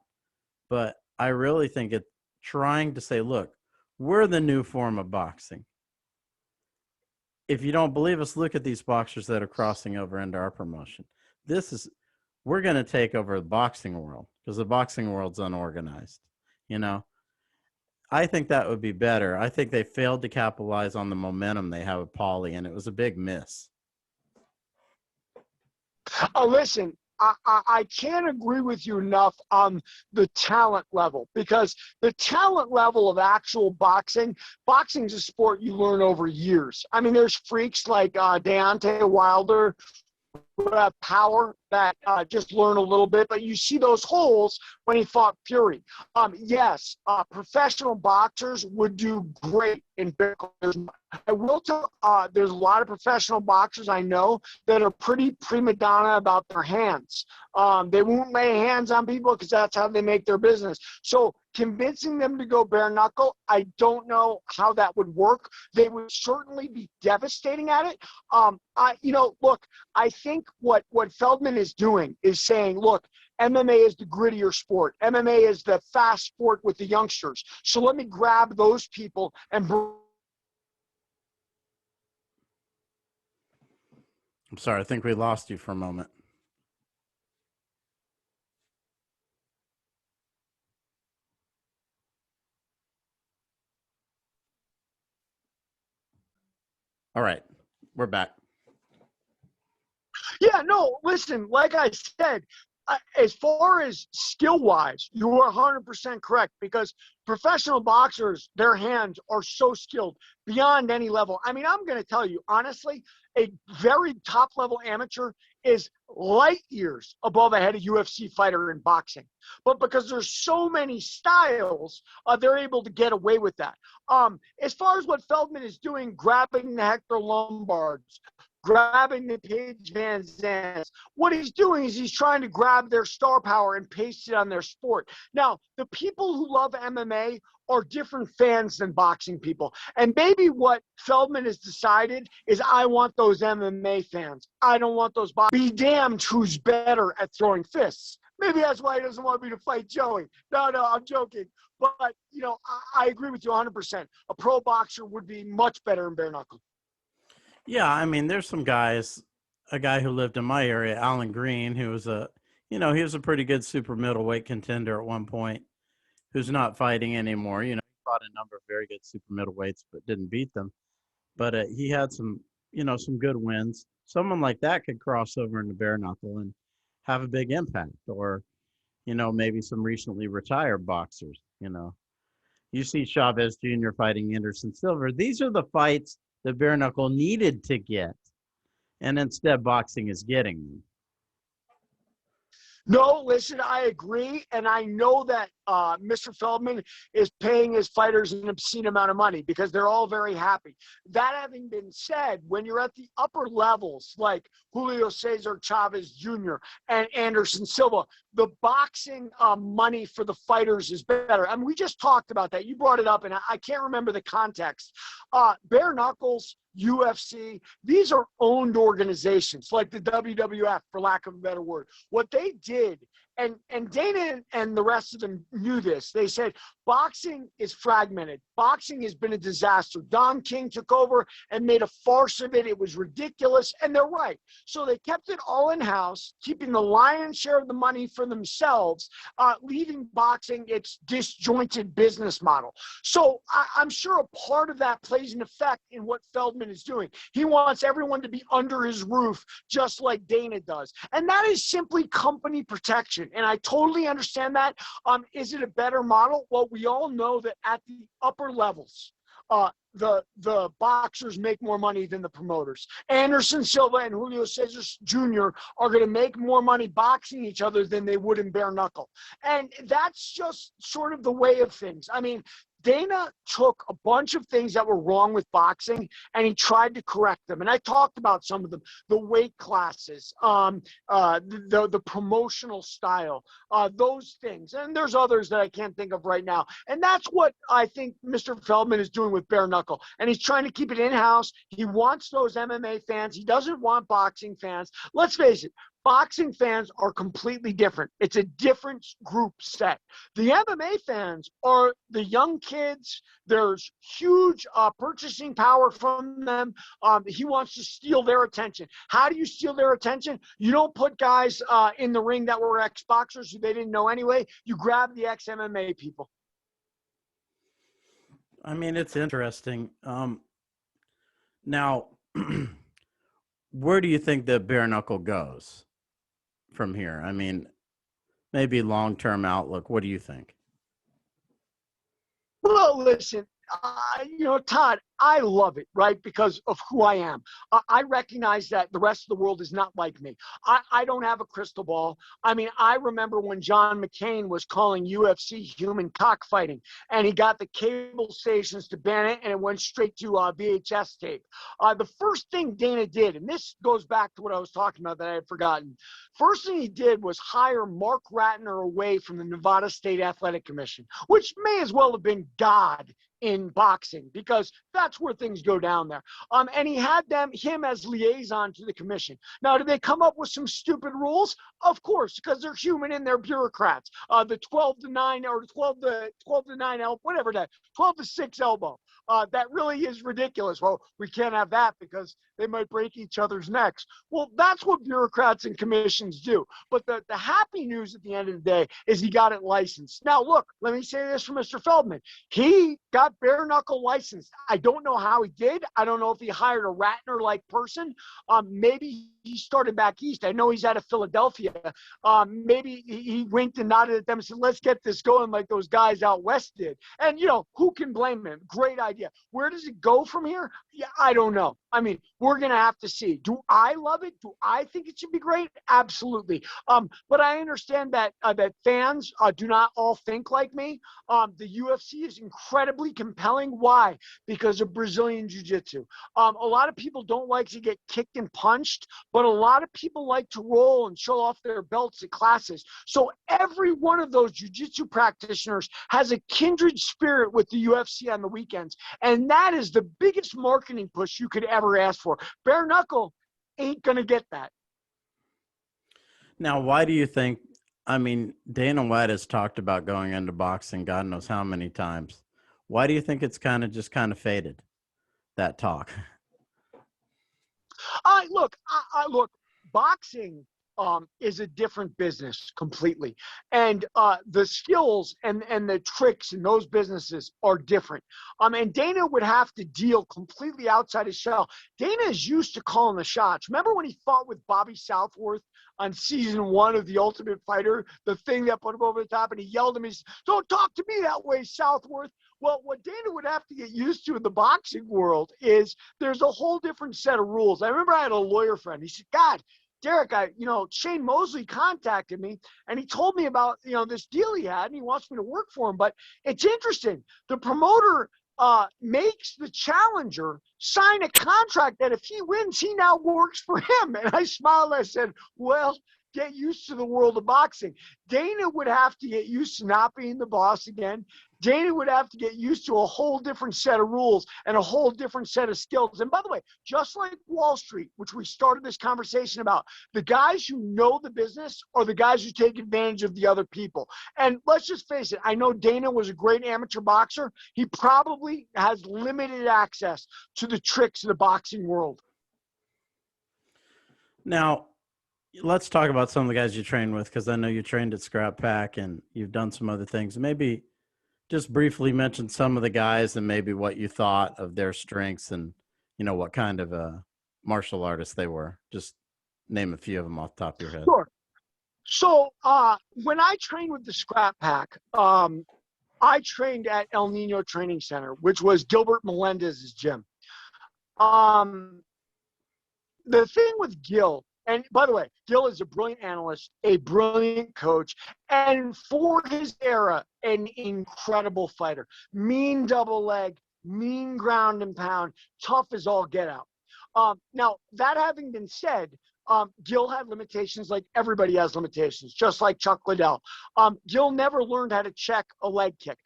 But I really think it's trying to say, look, we're the new form of boxing. If you don't believe us, look at these boxers that are crossing over into our promotion. We're going to take over the boxing world because the boxing world's unorganized. I think that would be better. I think they failed to capitalize on the momentum they have with Paulie, and it was a big miss. Listen, I can't agree with you enough on the talent level because the talent level of actual boxing's a sport you learn over years. I mean, there's freaks like Deontay Wilder who have power that just learn a little bit, but you see those holes when he fought Fury. Yes, professional boxers would do great in Bitcoin. I will tell there's a lot of professional boxers I know that are pretty prima donna about their hands. They won't lay hands on people because that's how they make their business. So convincing them to go bare knuckle, I don't know how that would work. They would certainly be devastating at it. Look, I think what Feldman is doing is saying, look, MMA is the grittier sport. MMA is the fast sport with the youngsters. So let me grab those people and I'm sorry, I think we lost you for a moment. All right, we're back. Yeah, no, listen, like I said, as far as skill-wise, you are 100% correct because professional boxers, their hands are so skilled beyond any level. I mean, I'm going to tell you, honestly, a very top-level amateur is light years above a head of UFC fighter in boxing. But because there's so many styles, they're able to get away with that. As far as what Feldman is doing, grabbing the Hector Lombards, grabbing the Paige Van Zandt. What he's doing is he's trying to grab their star power and paste it on their sport. Now, the people who love MMA are different fans than boxing people. And maybe what Feldman has decided is I want those MMA fans. I don't want those boxing. Be damned who's better at throwing fists. Maybe that's why he doesn't want me to fight Joey. No, I'm joking. But, I agree with you 100%. A pro boxer would be much better in bare knuckle. Yeah, I mean, there's some guys, a guy who lived in my area, Alan Green, who was he was a pretty good super middleweight contender at one point, who's not fighting anymore. He fought a number of very good super middleweights, but didn't beat them. But he had some good wins. Someone like that could cross over into bare knuckle and have a big impact, or maybe some recently retired boxers. You know, you see Chavez Jr. fighting Anderson Silva. These are the fights that bare knuckle needed to get, and instead boxing is getting them. No, listen, I agree. And I know that Mr. Feldman is paying his fighters an obscene amount of money because they're all very happy. That having been said, when you're at the upper levels, like Julio Cesar Chavez Jr. and Anderson Silva, the boxing money for the fighters is better. I mean, we just talked about that. You brought it up, and I can't remember the context. Bare Knuckles, UFC, these are owned organizations like the WWF, for lack of a better word. What they did, and Dana and the rest of them knew this, they said boxing is fragmented. Boxing has been a disaster. Don King took over and made a farce of it. It was ridiculous, and they're right. So they kept it all in-house, keeping the lion's share of the money for themselves, leaving boxing its disjointed business model. So I'm sure a part of that plays an effect in what Feldman is doing. He wants everyone to be under his roof, just like Dana does. And that is simply company protection. And I totally understand that. Is it a better model? Well, we all know that at the upper levels, the boxers make more money than the promoters. Anderson Silva and Julio Cesar Jr. are going to make more money boxing each other than they would in bare knuckle. And that's just sort of the way of things. I mean, Dana took a bunch of things that were wrong with boxing and he tried to correct them. And I talked about some of them, the weight classes, the promotional style, those things. And there's others that I can't think of right now. And that's what I think Mr. Feldman is doing with bare knuckle. And he's trying to keep it in-house. He wants those MMA fans. He doesn't want boxing fans. Let's face it. Boxing fans are completely different. It's a different group set. The MMA fans are the young kids. There's huge purchasing power from them. He wants to steal their attention. How do you steal their attention? You don't put guys in the ring that were ex-boxers who they didn't know anyway. You grab the ex-MMA people. I mean, it's interesting. Now, where do you think the bare knuckle goes from here? I mean, maybe long-term outlook. What do you think? Well, listen, Todd, I love it, right? Because of who I am. I recognize that the rest of the world is not like me. I don't have a crystal ball. I mean, I remember when John McCain was calling UFC human cockfighting, and he got the cable stations to ban it, and it went straight to VHS tape. The first thing Dana did, and this goes back to what I was talking about that I had forgotten. First thing he did was hire Mark Ratner away from the Nevada State Athletic Commission, which may as well have been God in boxing, because that's where things go down there. And he had him as liaison to the commission. Now, did they come up with some stupid rules? Of course, because they're human and they're bureaucrats. The 12-9 or 12-9 whatever that 12-6 elbow. That really is ridiculous. Well, we can't have that because they might break each other's necks. Well, that's what bureaucrats and commissions do. But the happy news at the end of the day is he got it licensed. Now, look, let me say this for Mr. Feldman. He got bare knuckle licensed. I don't know how he did. I don't know if he hired a Ratner-like person. Maybe he started back east. I know he's out of Philadelphia. Maybe he winked and nodded at them and said, let's get this going like those guys out west did. And, who can blame him? Great idea. Where does it go from here? Yeah, I don't know. I mean, we're going to have to see. Do I love it? Do I think it should be great? Absolutely. But I understand that fans do not all think like me. The UFC is incredibly compelling. Why? Because of Brazilian Jiu-Jitsu. A lot of people don't like to get kicked and punched, but a lot of people like to roll and show off their belts at classes. So every one of those Jiu-Jitsu practitioners has a kindred spirit with the UFC on the weekends. And that is the biggest marketing push you could ever ask for. Bare knuckle ain't going to get that. Now, why do you think, I mean, Dana White has talked about going into boxing God knows how many times. Why do you think it's kind of faded, that talk? Look, boxing is a different business completely. And the skills and the tricks in those businesses are different. And Dana would have to deal completely outside his shell. Dana is used to calling the shots. Remember when he fought with Bobby Southworth on season 1 of The Ultimate Fighter, the thing that put him over the top, and he yelled at me, "Don't talk to me that way, Southworth." Well, what Dana would have to get used to in the boxing world is there's a whole different set of rules. I remember I had a lawyer friend. He said, "God, Derek, Shane Mosley contacted me and he told me about, this deal he had and he wants me to work for him. But it's interesting. The promoter makes the challenger sign a contract that if he wins, he now works for him." And I smiled and I said, "Well, get used to the world of boxing." Dana would have to get used to not being the boss again. Dana would have to get used to a whole different set of rules and a whole different set of skills. And by the way, just like Wall Street, which we started this conversation about, the guys who know the business are the guys who take advantage of the other people. And let's just face it, I know Dana was a great amateur boxer. He probably has limited access to the tricks of the boxing world. Now, let's talk about some of the guys you train with, because I know you trained at Scrap Pack and you've done some other things. Maybe just briefly mention some of the guys and maybe what you thought of their strengths and, what kind of martial artists they were. Just name a few of them off the top of your head. Sure. So when I trained with the Scrap Pack, I trained at El Nino Training Center, which was Gilbert Melendez's gym. The thing with Gil, and by the way, Gil is a brilliant analyst, a brilliant coach, and for his era, an incredible fighter. Mean double leg, mean ground and pound, tough as all get out. Now, that having been said, Gil had limitations like everybody has limitations, just like Chuck Liddell. Gil never learned how to check a leg kick.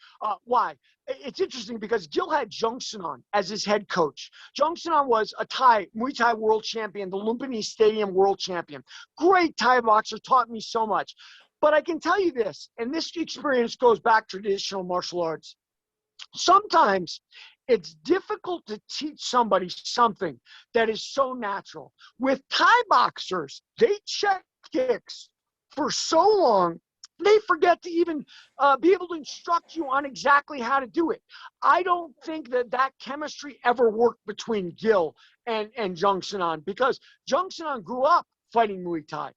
Why? It's interesting because Gil had Jung Sanan as his head coach. Jung Sanan was a Muay Thai world champion, the Lumpini Stadium world champion. Great Thai boxer, taught me so much. But I can tell you this, and this experience goes back to traditional martial arts. Sometimes it's difficult to teach somebody something that is so natural. With Thai boxers, they check kicks for so long, they forget to even be able to instruct you on exactly how to do it. I don't think that chemistry ever worked between Gil and Jung Sanan, because Jung Sanan grew up fighting Muay Thai.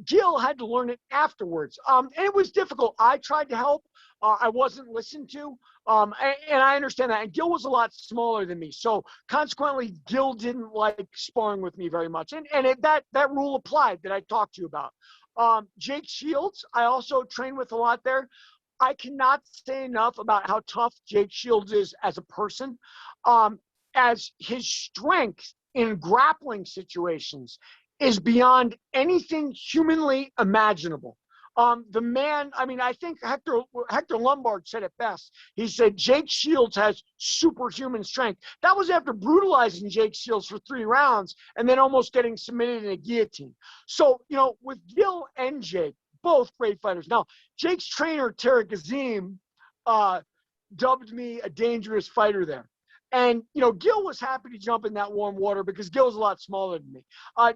Gil had to learn it afterwards. And it was difficult. I tried to help. I wasn't listened to. And I understand that. And Gil was a lot smaller than me. So consequently, Gil didn't like sparring with me very much. And that rule applied that I talked to you about. Jake Shields, I also trained with a lot there. I cannot say enough about how tough Jake Shields is as a person, as his strength in grappling situations is beyond anything humanly imaginable. The man, I think Hector Lombard said it best. He said, Jake Shields has superhuman strength. That was after brutalizing Jake Shields for 3 rounds and then almost getting submitted in a guillotine. So, with Gil and Jake, both great fighters. Now, Jake's trainer, Tariq Azim, dubbed me a dangerous fighter there. And, Gil was happy to jump in that warm water because Gil was a lot smaller than me.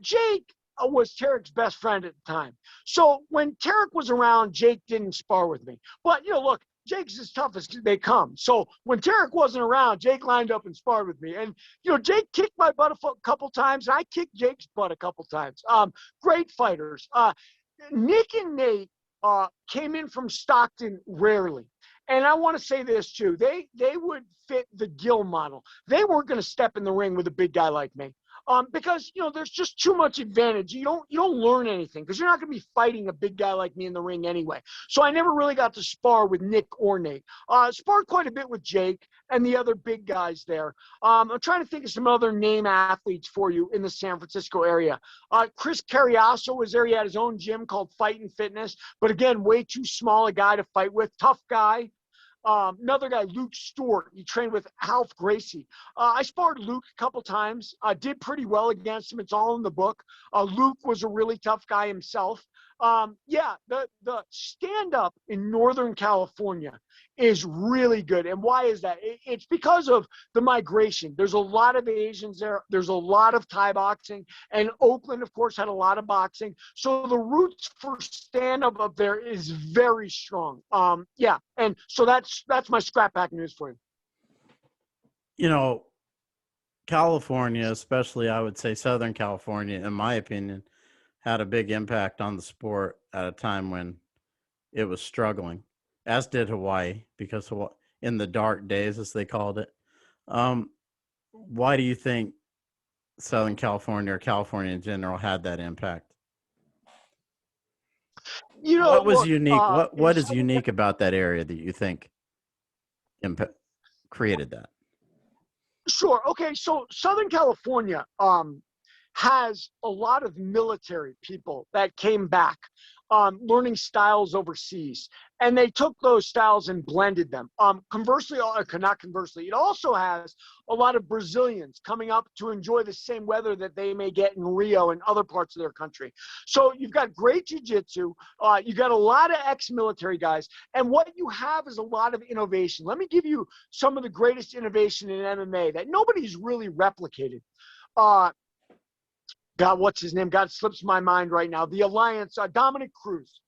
Jake was Tarek's best friend at the time. So when Tarek was around, Jake didn't spar with me. But, look, Jake's as tough as they come. So when Tarek wasn't around, Jake lined up and sparred with me. And, Jake kicked my butt a couple times, and I kicked Jake's butt a couple times. Great fighters. Nick and Nate came in from Stockton rarely. And I want to say this, too. They would fit the Gil model. They weren't going to step in the ring with a big guy like me. Because, there's just too much advantage. You don't learn anything because you're not going to be fighting a big guy like me in the ring anyway. So I never really got to spar with Nick or Nate. Sparred quite a bit with Jake and the other big guys there. I'm trying to think of some other name athletes for you in the San Francisco area. Chris Carriasso was there. He had his own gym called Fight and Fitness, but again, way too small a guy to fight with. Tough guy. Another guy, Luke Stewart, he trained with Half Gracie. I sparred Luke a couple times. Did pretty well against him. It's all in the book. Luke was a really tough guy himself. Yeah, the stand up in Northern California is really good. And why is that? It's because of the migration. There's a lot of Asians there. There's a lot of Thai boxing, and Oakland, of course, had a lot of boxing. So the roots for stand up there is very strong. Yeah, and so that's my scrap pack news for you. You know, California, especially I would say Southern California, in my opinion, had a big impact on the sport at a time when it was struggling, as did Hawaii, because in the dark days, as they called it. Why do you think Southern California or California in general had that impact? What was Look, unique? in What is Southern unique about that area that you think impact, created that? Sure. Okay. So Southern California has a lot of military people that came back, learning styles overseas, and they took those styles and blended them. Conversely, or not conversely, it also has a lot of Brazilians coming up to enjoy the same weather that they may get in Rio and other parts of their country. So you've got great jiu-jitsu. You've got a lot of ex-military guys, and what you have is a lot of innovation. Let me give you some of the greatest innovation in MMA that nobody's really replicated. God, what's his name? God, slips my mind right now. The Alliance, Dominic Cruz.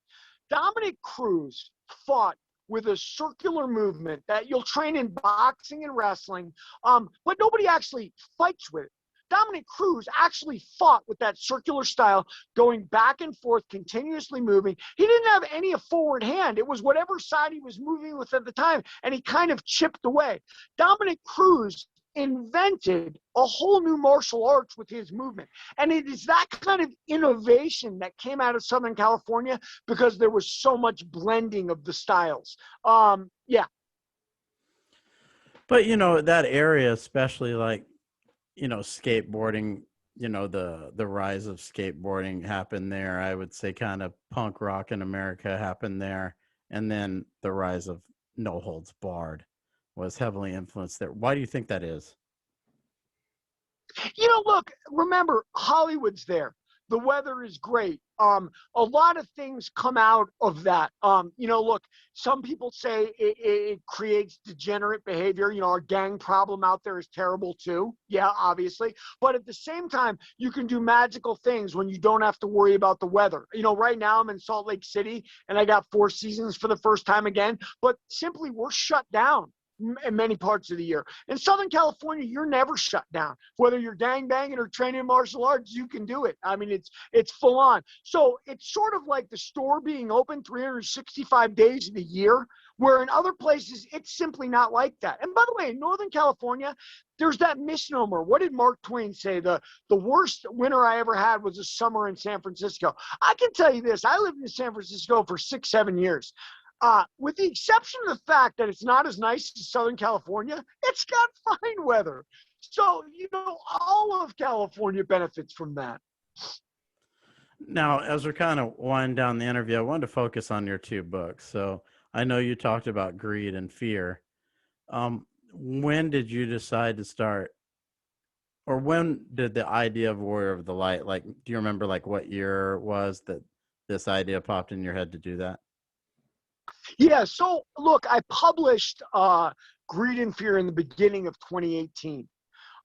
Dominic Cruz fought with a circular movement that you'll train in boxing and wrestling, but nobody actually fights with it. Dominic Cruz actually fought with that circular style, going back and forth, continuously moving. He didn't have any forward hand. It was whatever side he was moving with at the time, and he kind of chipped away. Dominic Cruz invented a whole new martial arts with his movement. And it is that kind of innovation that came out of Southern California because there was so much blending of the styles. Yeah. But that area, especially like skateboarding, the rise of skateboarding happened there. I would say kind of punk rock in America happened there, and then the rise of no holds barred was heavily influenced there. Why do you think that is? Look, remember, Hollywood's there. The weather is great. A lot of things come out of that. Look, some people say it creates degenerate behavior. Our gang problem out there is terrible too. Yeah, obviously. But at the same time, you can do magical things when you don't have to worry about the weather. Right now I'm in Salt Lake City and I got 4 seasons for the first time again, but simply we're shut down in many parts of the year. In Southern California, you're never shut down. Whether you're gang banging or training martial arts, you can do it. I mean, it's full on. So it's sort of like the store being open 365 days of the year, where in other places, it's simply not like that. And by the way, in Northern California, there's that misnomer. What did Mark Twain say? The worst winter I ever had was a summer in San Francisco. I can tell you this. I lived in San Francisco for 6-7 years. With the exception of the fact that it's not as nice as Southern California, it's got fine weather. So, all of California benefits from that. Now, as we're kind of winding down the interview, I wanted to focus on your 2 books. So I know you talked about greed and fear. When did you decide to start, or when did the idea of Warrior of the Light, do you remember what year it was that this idea popped in your head to do that? Yeah, so look, I published Greed and Fear in the beginning of 2018.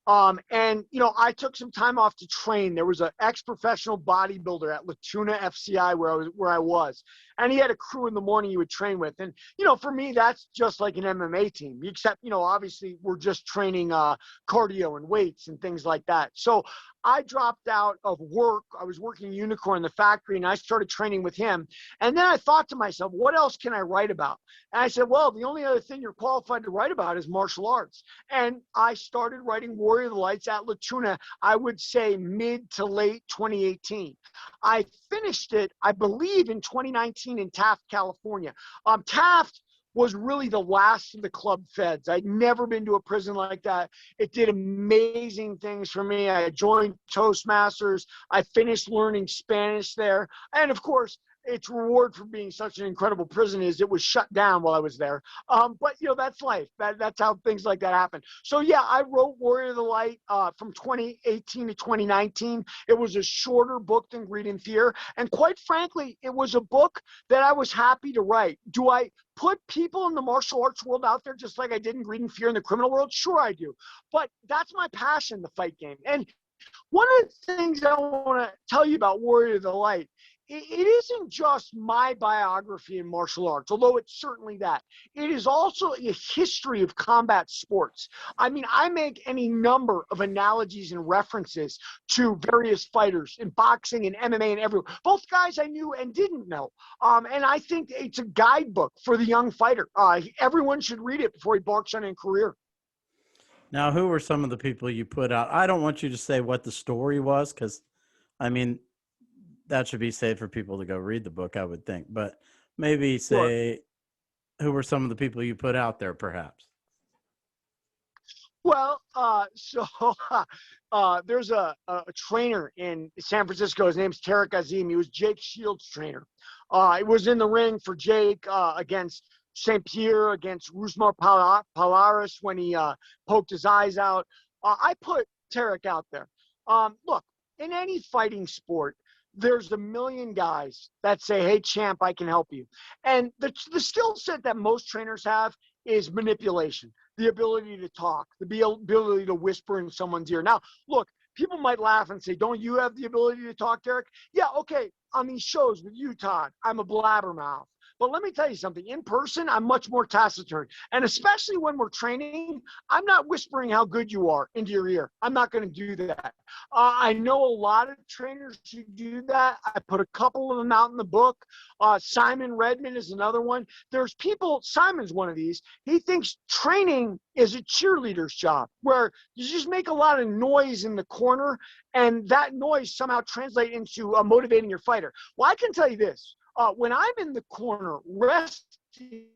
And I took some time off to train. There was an ex-professional bodybuilder at Latuna FCI where I was, and he had a crew in the morning he would train with. And for me, that's just like an MMA team, except obviously we're just training cardio and weights and things like that. So I dropped out of work. I was working Unicorn in the factory, and I started training with him. And then I thought to myself, what else can I write about? And I said, well, the only other thing you're qualified to write about is martial arts. And I started writing Warrior of the Lights at Latuna, I would say mid to late 2018. I finished it, I believe, in 2019 in Taft, California. Taft was really the last of the club feds. I'd never been to a prison like that. It did amazing things for me. I joined Toastmasters. I finished learning Spanish there. And of course, its reward for being such an incredible prison is it was shut down while I was there. But that's life. That's how things like that happen. So yeah, I wrote Warrior of the Light from 2018 to 2019. It was a shorter book than Greed and Fear, and quite frankly, it was a book that I was happy to write. Do I put people in the martial arts world out there just like I did in Greed and Fear in the criminal world? Sure, I do. But that's my passion, the fight game. And one of the things I want to tell you about Warrior of the Light, it isn't just my biography in martial arts, although it's certainly that. It is also a history of combat sports. I mean, I make any number of analogies and references to various fighters in boxing and MMA and everywhere, both guys I knew and didn't know. And I think it's a guidebook for the young fighter. Everyone should read it before he embarks on a career. Now, who were some of the people you put out? I don't want you to say what the story was, because, I mean, that should be safe for people to go read the book, I would think. But maybe say who were some of the people you put out there, perhaps. Well, there's a trainer in San Francisco. His name's Tarek Azim. He was Jake Shields' trainer. It was in the ring for Jake against St. Pierre, against Rusmar Palaris when he poked his eyes out. I put Tarek out there. Look, in any fighting sport, there's a million guys that say, hey, champ, I can help you. And the skill set that most trainers have is manipulation, the ability to talk, the ability to whisper in someone's ear. Now, look, people might laugh and say, don't you have the ability to talk, Derek? Yeah, okay, on these shows with you, Todd, I'm a blabbermouth. But let me tell you something. In person, I'm much more taciturn. And especially when we're training, I'm not whispering how good you are into your ear. I'm not going to do that. I know a lot of trainers who do that. I put a couple of them out in the book. Simon Redmond is another one. There's people, Simon's one of these. He thinks training is a cheerleader's job, where you just make a lot of noise in the corner, and that noise somehow translates into motivating your fighter. Well, I can tell you this. When I'm in the corner resting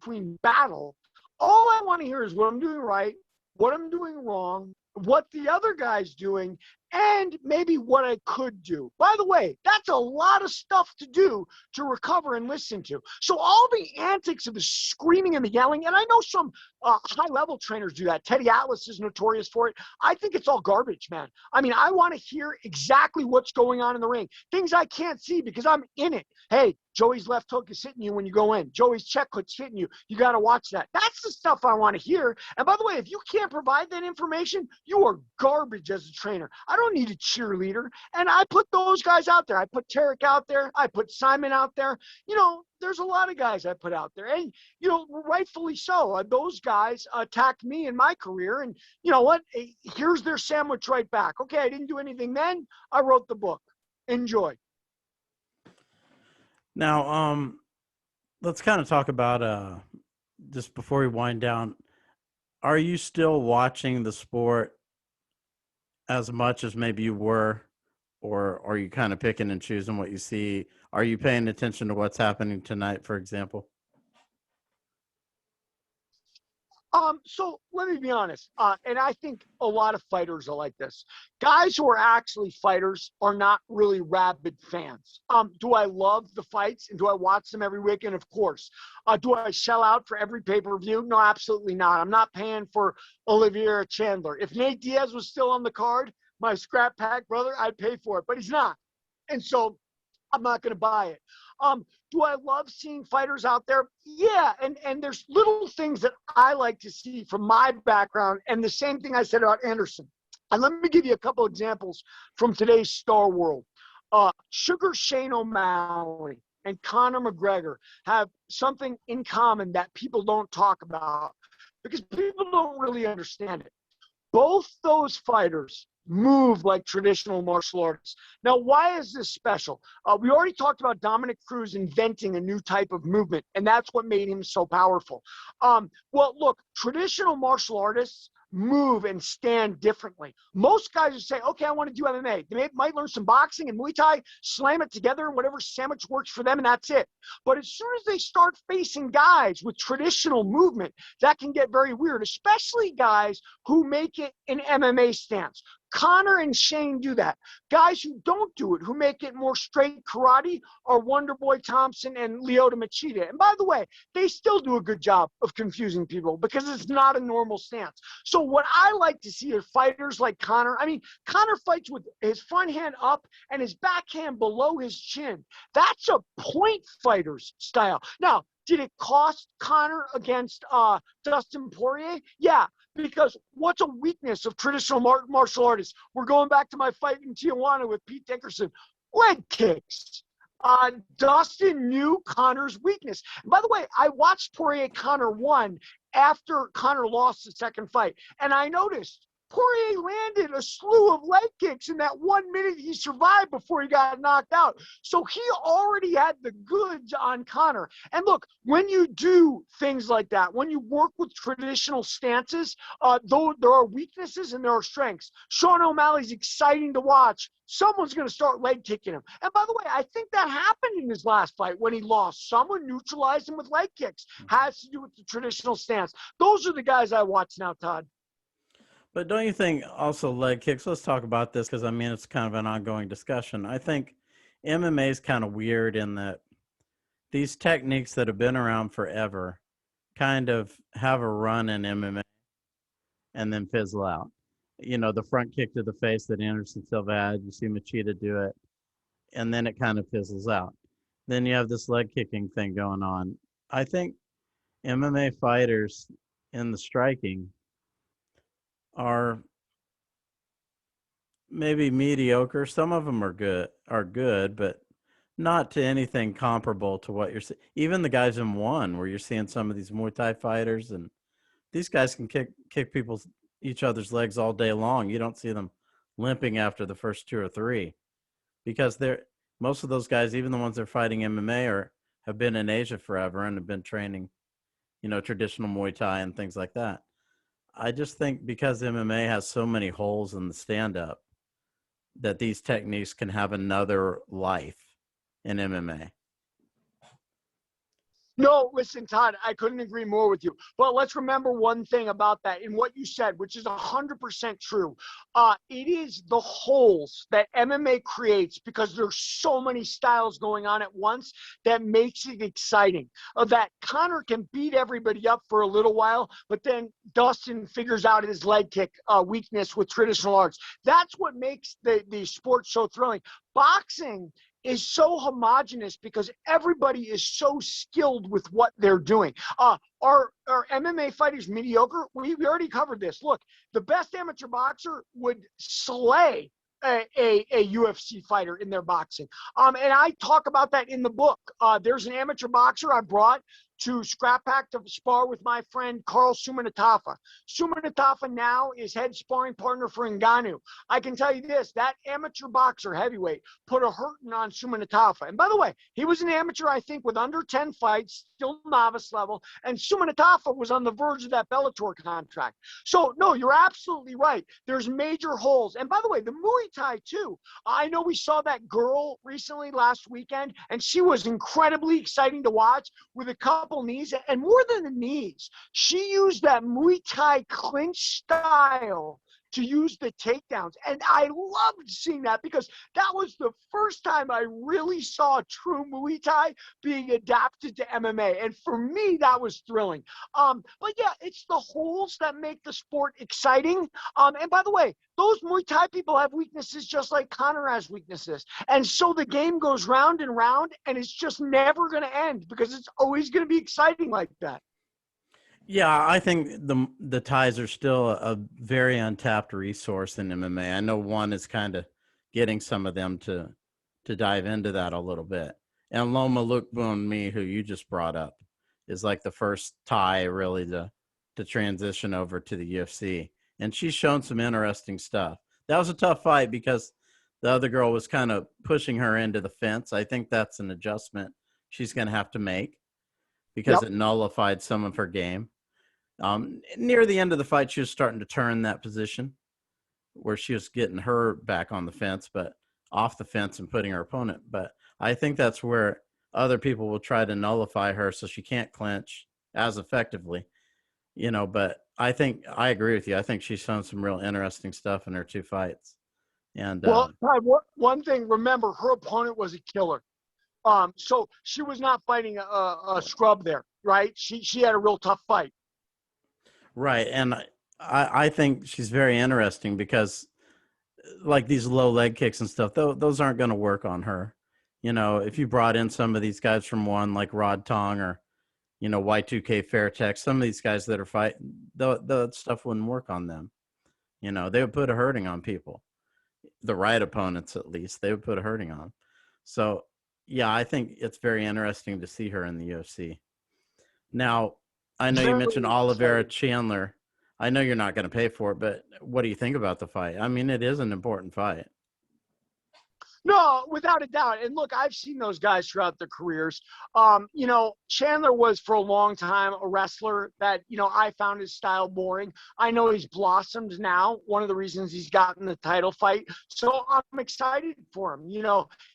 between battle, all I want to hear is what I'm doing right, what I'm doing wrong, what the other guy's doing, and maybe what I could do. By the way, that's a lot of stuff to do to recover and listen to. So all the antics of the screaming and the yelling, and I know some high-level trainers do that. Teddy Atlas is notorious for it. I think it's all garbage, man. I mean, I want to hear exactly what's going on in the ring, things I can't see because I'm in it. Hey, Joey's left hook is hitting you when you go in. Joey's check hook's hitting you. You got to watch that. That's the stuff I want to hear. And by the way, if you can't provide that information, you are garbage as a trainer. I don't need a cheerleader. And I put those guys out there. I put Tarek out there. I put Simon out there. You know, there's a lot of guys I put out there. And, you know, rightfully so. Those guys attacked me in my career. And you know what? Here's their sandwich right back. Okay, I didn't do anything then. I wrote the book. Enjoy. Now, let's kind of talk about, just before we wind down, are you still watching the sport as much as maybe you were, or are you kind of picking and choosing what you see? Are you paying attention to what's happening tonight, for example? So let me be honest, and I think a lot of fighters are like this. Guys who are actually fighters are not really rabid fans. Do I love the fights and do I watch them every weekend? Of course. Do I shell out for every pay-per-view? No, absolutely not. I'm not paying for Olivier Chandler. If Nate Diaz was still on the card, my scrap pack brother, I'd pay for it, but he's not. And so I'm not going to buy it. Do I love seeing fighters out there? Yeah, and there's little things that I like to see from my background, and the same thing I said about Anderson. And let me give you a couple examples from today's star world. Sugar Shane O'Malley and Conor McGregor have something in common that people don't talk about because people don't really understand it. Both those fighters move like traditional martial artists. Now, why is this special? We already talked about Dominic Cruz inventing a new type of movement, and that's what made him so powerful. Well, look, traditional martial artists move and stand differently. Most guys would say, okay, I want to do MMA. They might learn some boxing and Muay Thai, slam it together, and whatever sandwich works for them, and that's it. But as soon as they start facing guys with traditional movement, that can get very weird, especially guys who make it an MMA stance. Connor and Shane do that. Guys who don't do it, who make it more straight karate, are Wonderboy Thompson and Lyoto Machida. And by the way, they still do a good job of confusing people because it's not a normal stance. So what I like to see are fighters like Connor. I mean, Connor fights with his front hand up and his backhand below his chin. That's a point fighter's style. Now, did it cost Connor against Dustin Poirier? Yeah, because what's a weakness of traditional martial artists? We're going back to my fight in Tijuana with Pete Dickerson. Leg kicks. Dustin knew Connor's weakness. And by the way, I watched Poirier Connor 1 after Connor lost the second fight, and I noticed Poirier landed a slew of leg kicks in that 1 minute he survived before he got knocked out. So he already had the goods on Connor. And look, when you do things like that, when you work with traditional stances, though there are weaknesses and there are strengths. Sean O'Malley's exciting to watch. Someone's going to start leg kicking him. And by the way, I think that happened in his last fight when he lost. Someone neutralized him with leg kicks. Has to do with the traditional stance. Those are the guys I watch now, Todd. But don't you think also leg kicks? Let's talk about this because I mean it's kind of an ongoing discussion. I think MMA is kind of weird in that these techniques that have been around forever kind of have a run in MMA and then fizzle out. You know, the front kick to the face that Anderson Silva had, you see Machida do it, and then it kind of fizzles out. Then you have this leg kicking thing going on. I think MMA fighters in the striking are maybe mediocre. Some of them are good, but not to anything comparable to what you're seeing. Even the guys in one, where you're seeing some of these Muay Thai fighters, and these guys can kick each other's legs all day long. You don't see them limping after the first two or three, because most of those guys, even the ones that are fighting MMA, have been in Asia forever and have been training, traditional Muay Thai and things like that. I just think because MMA has so many holes in the stand-up that these techniques can have another life in MMA. No, listen, Todd, I couldn't agree more with you. But let's remember one thing about that in what you said, which is 100% true. It is the holes that MMA creates because there's so many styles going on at once that makes it exciting. That Connor can beat everybody up for a little while, but then Dustin figures out his leg kick weakness with traditional arts. That's what makes the sport so thrilling. Boxing is so homogenous because everybody is so skilled with what they're doing. Are MMA fighters mediocre? We already covered this. Look, the best amateur boxer would slay a UFC fighter in their boxing. And I talk about that in the book. There's an amateur boxer I brought to Scrap Pack to spar with my friend Carl Sumanatafa. Sumanatafa now is head sparring partner for Ngannou. I can tell you this, that amateur boxer heavyweight put a hurting on Sumanatafa. And by the way, he was an amateur, I think, with under 10 fights, still novice level, and Sumanatafa was on the verge of that Bellator contract. So, no, you're absolutely right. There's major holes. And by the way, the Muay Thai, too. I know we saw that girl recently last weekend, and she was incredibly exciting to watch with a couple knees, and more than the knees, she used that Muay Thai clinch style to use the takedowns. And I loved seeing that because that was the first time I really saw true Muay Thai being adapted to MMA. And for me, that was thrilling. But yeah, it's the holes that make the sport exciting. And by the way, those Muay Thai people have weaknesses just like Conor has weaknesses. And so the game goes round and round, and it's just never going to end because it's always going to be exciting like that. Yeah, I think the ties are still a very untapped resource in MMA. I know one is kind of getting some of them to dive into that a little bit. And Loma Lookboonmee, who you just brought up, is like the first Thai really to transition over to the UFC. And she's shown some interesting stuff. That was a tough fight because the other girl was kind of pushing her into the fence. I think that's an adjustment she's going to have to make because it nullified some of her game. Near the end of the fight, she was starting to turn that position where she was getting her back on the fence, but off the fence and putting her opponent. But I think that's where other people will try to nullify her so she can't clinch as effectively. But I think I agree with you. I think she's shown some real interesting stuff in her 2 fights. And Well, Ty, one thing, remember, her opponent was a killer. So she was not fighting a scrub there, right? She had a real tough fight. right. And I think she's very interesting because like these low leg kicks and stuff, those aren't going to work on her. If you brought in some of these guys from one like Rod Tong or, Y2K Fairtex, some of these guys that are fighting, the stuff wouldn't work on them. They would put a hurting on people. The right opponents, at least, they would put a hurting on. So, yeah, I think it's very interesting to see her in the UFC. Now, I know you Very mentioned Oliveira exciting. Chandler. I know you're not going to pay for it, but what do you think about the fight? I mean, it is an important fight. No, without a doubt. And look, I've seen those guys throughout their careers. Chandler was for a long time a wrestler that, I found his style boring. I know he's blossomed now. One of the reasons he's gotten the title fight. So I'm excited for him.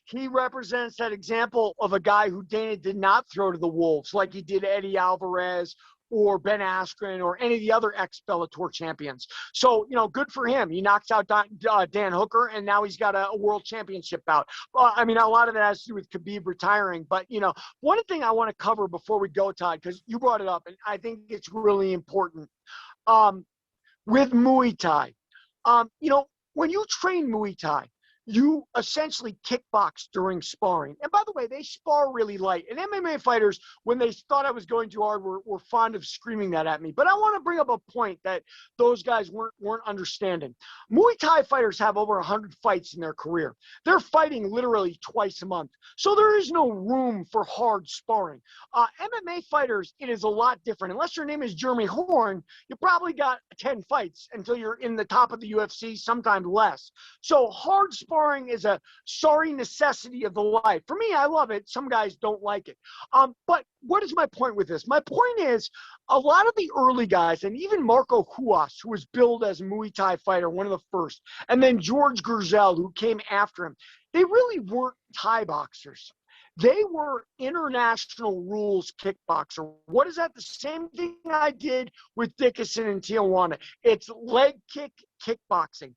He represents that example of a guy who Dana did not throw to the wolves like he did Eddie Alvarez or Ben Askren or any of the other ex-Bellator champions. So, good for him. He knocks out Dan Hooker, and now he's got a world championship bout. I mean, a lot of that has to do with Khabib retiring. But, one thing I want to cover before we go, Todd, because you brought it up, and I think it's really important. With Muay Thai, when you train Muay Thai, you essentially kickbox during sparring. And by the way, they spar really light. And MMA fighters, when they thought I was going too hard, were fond of screaming that at me. But I want to bring up a point that those guys weren't understanding. Muay Thai fighters have over 100 fights in their career. They're fighting literally twice a month. So there is no room for hard sparring. MMA fighters, it is a lot different. Unless your name is Jeremy Horn, you probably got 10 fights until you're in the top of the UFC, sometimes less. So hard sparring is a sorry necessity of the life. For me, I love it. Some guys don't like it. But what is my point with this? My point is a lot of the early guys, and even Marco Huas, who was billed as a Muay Thai fighter, one of the first, and then George Gurzel, who came after him, they really weren't Thai boxers. They were international rules kickboxer. What is that? The same thing I did with Dickinson and Tijuana. It's leg kick kickboxing.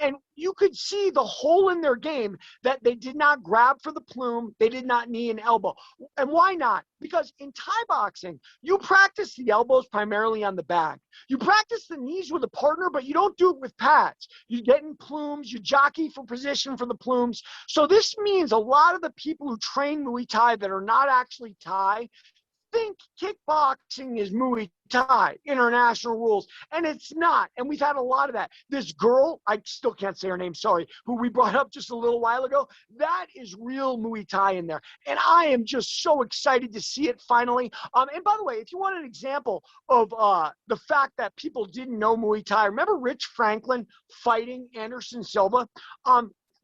And you could see the hole in their game that they did not grab for the plume. They did not knee and elbow. And why not? Because in Thai boxing, you practice the elbows primarily on the back. You practice the knees with a partner, but you don't do it with pads. You get in plumes, you jockey for position for the plumes. So this means a lot of the people who train Muay Thai that are not actually Thai think kickboxing is Muay Thai, international rules, and it's not. And we've had a lot of that. This girl, I still can't say her name, sorry, who we brought up just a little while ago, that is real Muay Thai in there. And I am just so excited to see it finally. And by the way, if you want an example of the fact that people didn't know Muay Thai, remember Rich Franklin fighting Anderson Silva?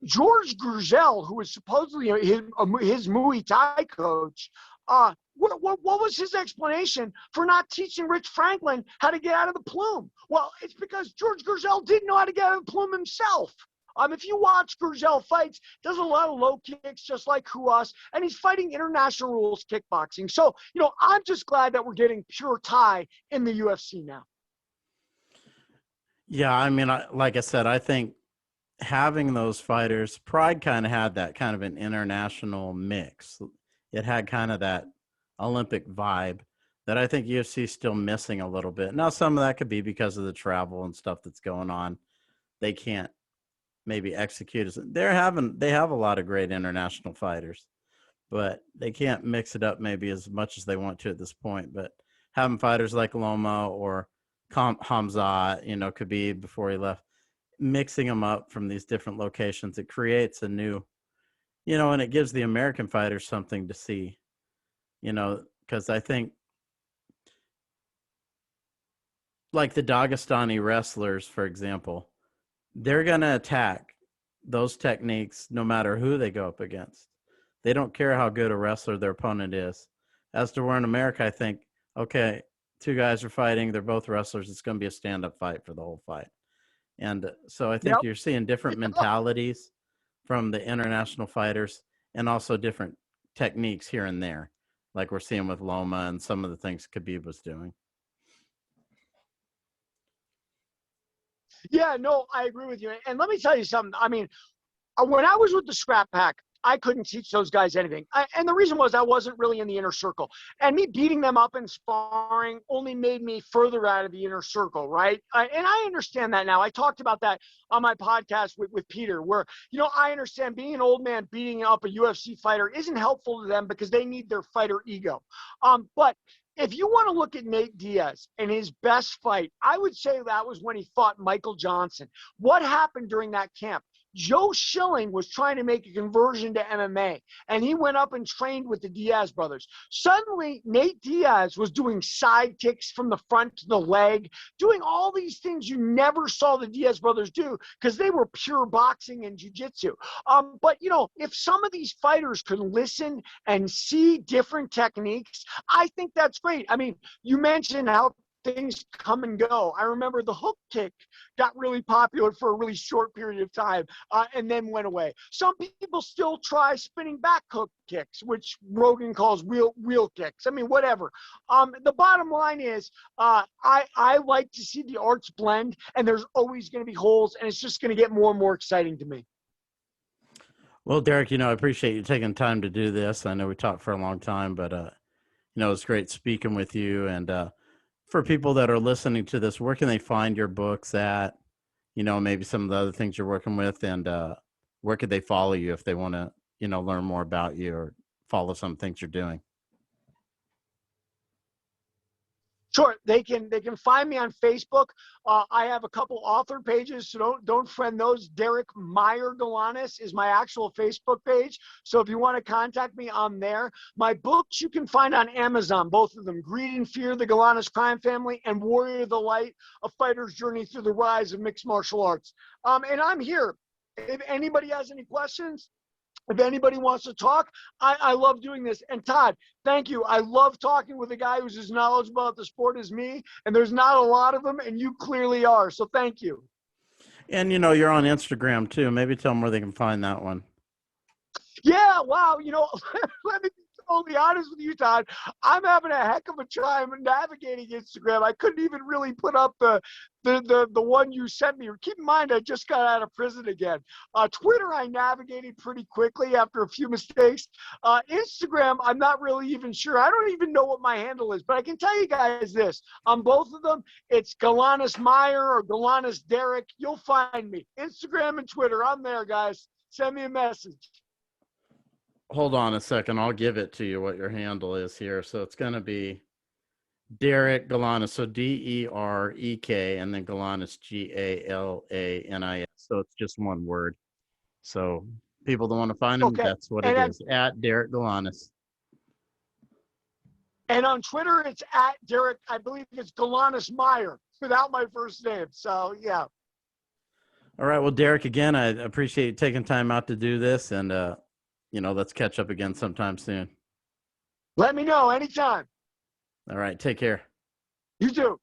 George Gurzel, who was supposedly his Muay Thai coach, what was his explanation for not teaching Rich Franklin how to get out of the plume? Well, it's because George Gurzel didn't know how to get out of the plume himself. If you watch Gurzel fights, does a lot of low kicks just like Huas, and he's fighting international rules kickboxing. So, I'm just glad that we're getting pure Thai in the UFC now. Yeah, I mean, like I said, I think having those fighters, Pride kind of had that kind of an international mix. It had kind of that Olympic vibe that I think UFC is still missing a little bit. Now, some of that could be because of the travel and stuff that's going on. They can't maybe execute as they have a lot of great international fighters, but they can't mix it up maybe as much as they want to at this point. But having fighters like Loma or Hamza, Khabib before he left, mixing them up from these different locations, it creates a new, and it gives the American fighters something to see, because I think like the Dagestani wrestlers, for example, they're going to attack those techniques no matter who they go up against. They don't care how good a wrestler their opponent is. As to where in America, I think, okay, two guys are fighting, they're both wrestlers, it's going to be a stand-up fight for the whole fight. And so I think Yep. you're seeing different mentalities from the international fighters and also different techniques here and there, like we're seeing with Loma and some of the things Khabib was doing. Yeah, no, I agree with you. And let me tell you something. I mean, when I was with the Scrap Pack, I couldn't teach those guys anything. And the reason was I wasn't really in the inner circle. And me beating them up in sparring only made me further out of the inner circle, right? And I understand that now. I talked about that on my podcast with Peter, where, I understand being an old man beating up a UFC fighter isn't helpful to them because they need their fighter ego. But if you want to look at Nate Diaz and his best fight, I would say that was when he fought Michael Johnson. What happened during that camp? Joe Schilling was trying to make a conversion to MMA, and he went up and trained with the Diaz brothers. Suddenly, Nate Diaz was doing side kicks from the front to the leg, doing all these things you never saw the Diaz brothers do because they were pure boxing and jiu-jitsu. But, if some of these fighters could listen and see different techniques, I think that's great. I mean, you mentioned how things come and go. I remember the hook kick got really popular for a really short period of time and then went away. Some people still try spinning back hook kicks, which Rogan calls wheel kicks. I mean, whatever. The bottom line is I like to see the arts blend, and there's always going to be holes, and it's just going to get more and more exciting to me. Well, Derek, I appreciate you taking time to do this. I know we talked for a long time, but it's great speaking with you. And for people that are listening to this, where can they find your books at? Maybe some of the other things you're working with, and where could they follow you if they want to, learn more about you or follow some things you're doing? Sure, they can find me on Facebook. I have a couple author pages, so don't friend those. Derek Meyer Galanis is my actual Facebook page. So if you want to contact me, I'm there. My books you can find on Amazon, both of them: Greed and Fear, The Galanis Crime Family, and Warrior of the Light: A Fighter's Journey Through the Rise of Mixed Martial Arts. And I'm here. If anybody has any questions, if anybody wants to talk, I love doing this. And Todd, thank you. I love talking with a guy who's as knowledgeable about the sport as me, and there's not a lot of them, and you clearly are. So thank you. And, you're on Instagram too. Maybe tell them where they can find that one. Yeah, wow. Let me be totally honest with you, Todd. I'm having a heck of a time navigating Instagram. I couldn't even really put up the one you sent me. Keep in mind, I just got out of prison again. Twitter, I navigated pretty quickly after a few mistakes. Instagram, I'm not really even sure. I don't even know what my handle is, but I can tell you guys this. On both of them, it's Galanis Meyer or Galanis Derek. You'll find me. Instagram and Twitter, I'm there, guys. Send me a message. Hold on a second. I'll give it to you what your handle is here. So it's going to be Derek Galanis. So Derek, and then Galanis, Galanis. So it's just one word. So people that want to find him, that's what it is. At Derek Galanis. And on Twitter, it's at Derek. I believe it's Galanis Meyer without my first name. So, yeah. All right. Well, Derek, again, I appreciate you taking time out to do this. And, let's catch up again sometime soon. Let me know anytime. All right. Take care. You too.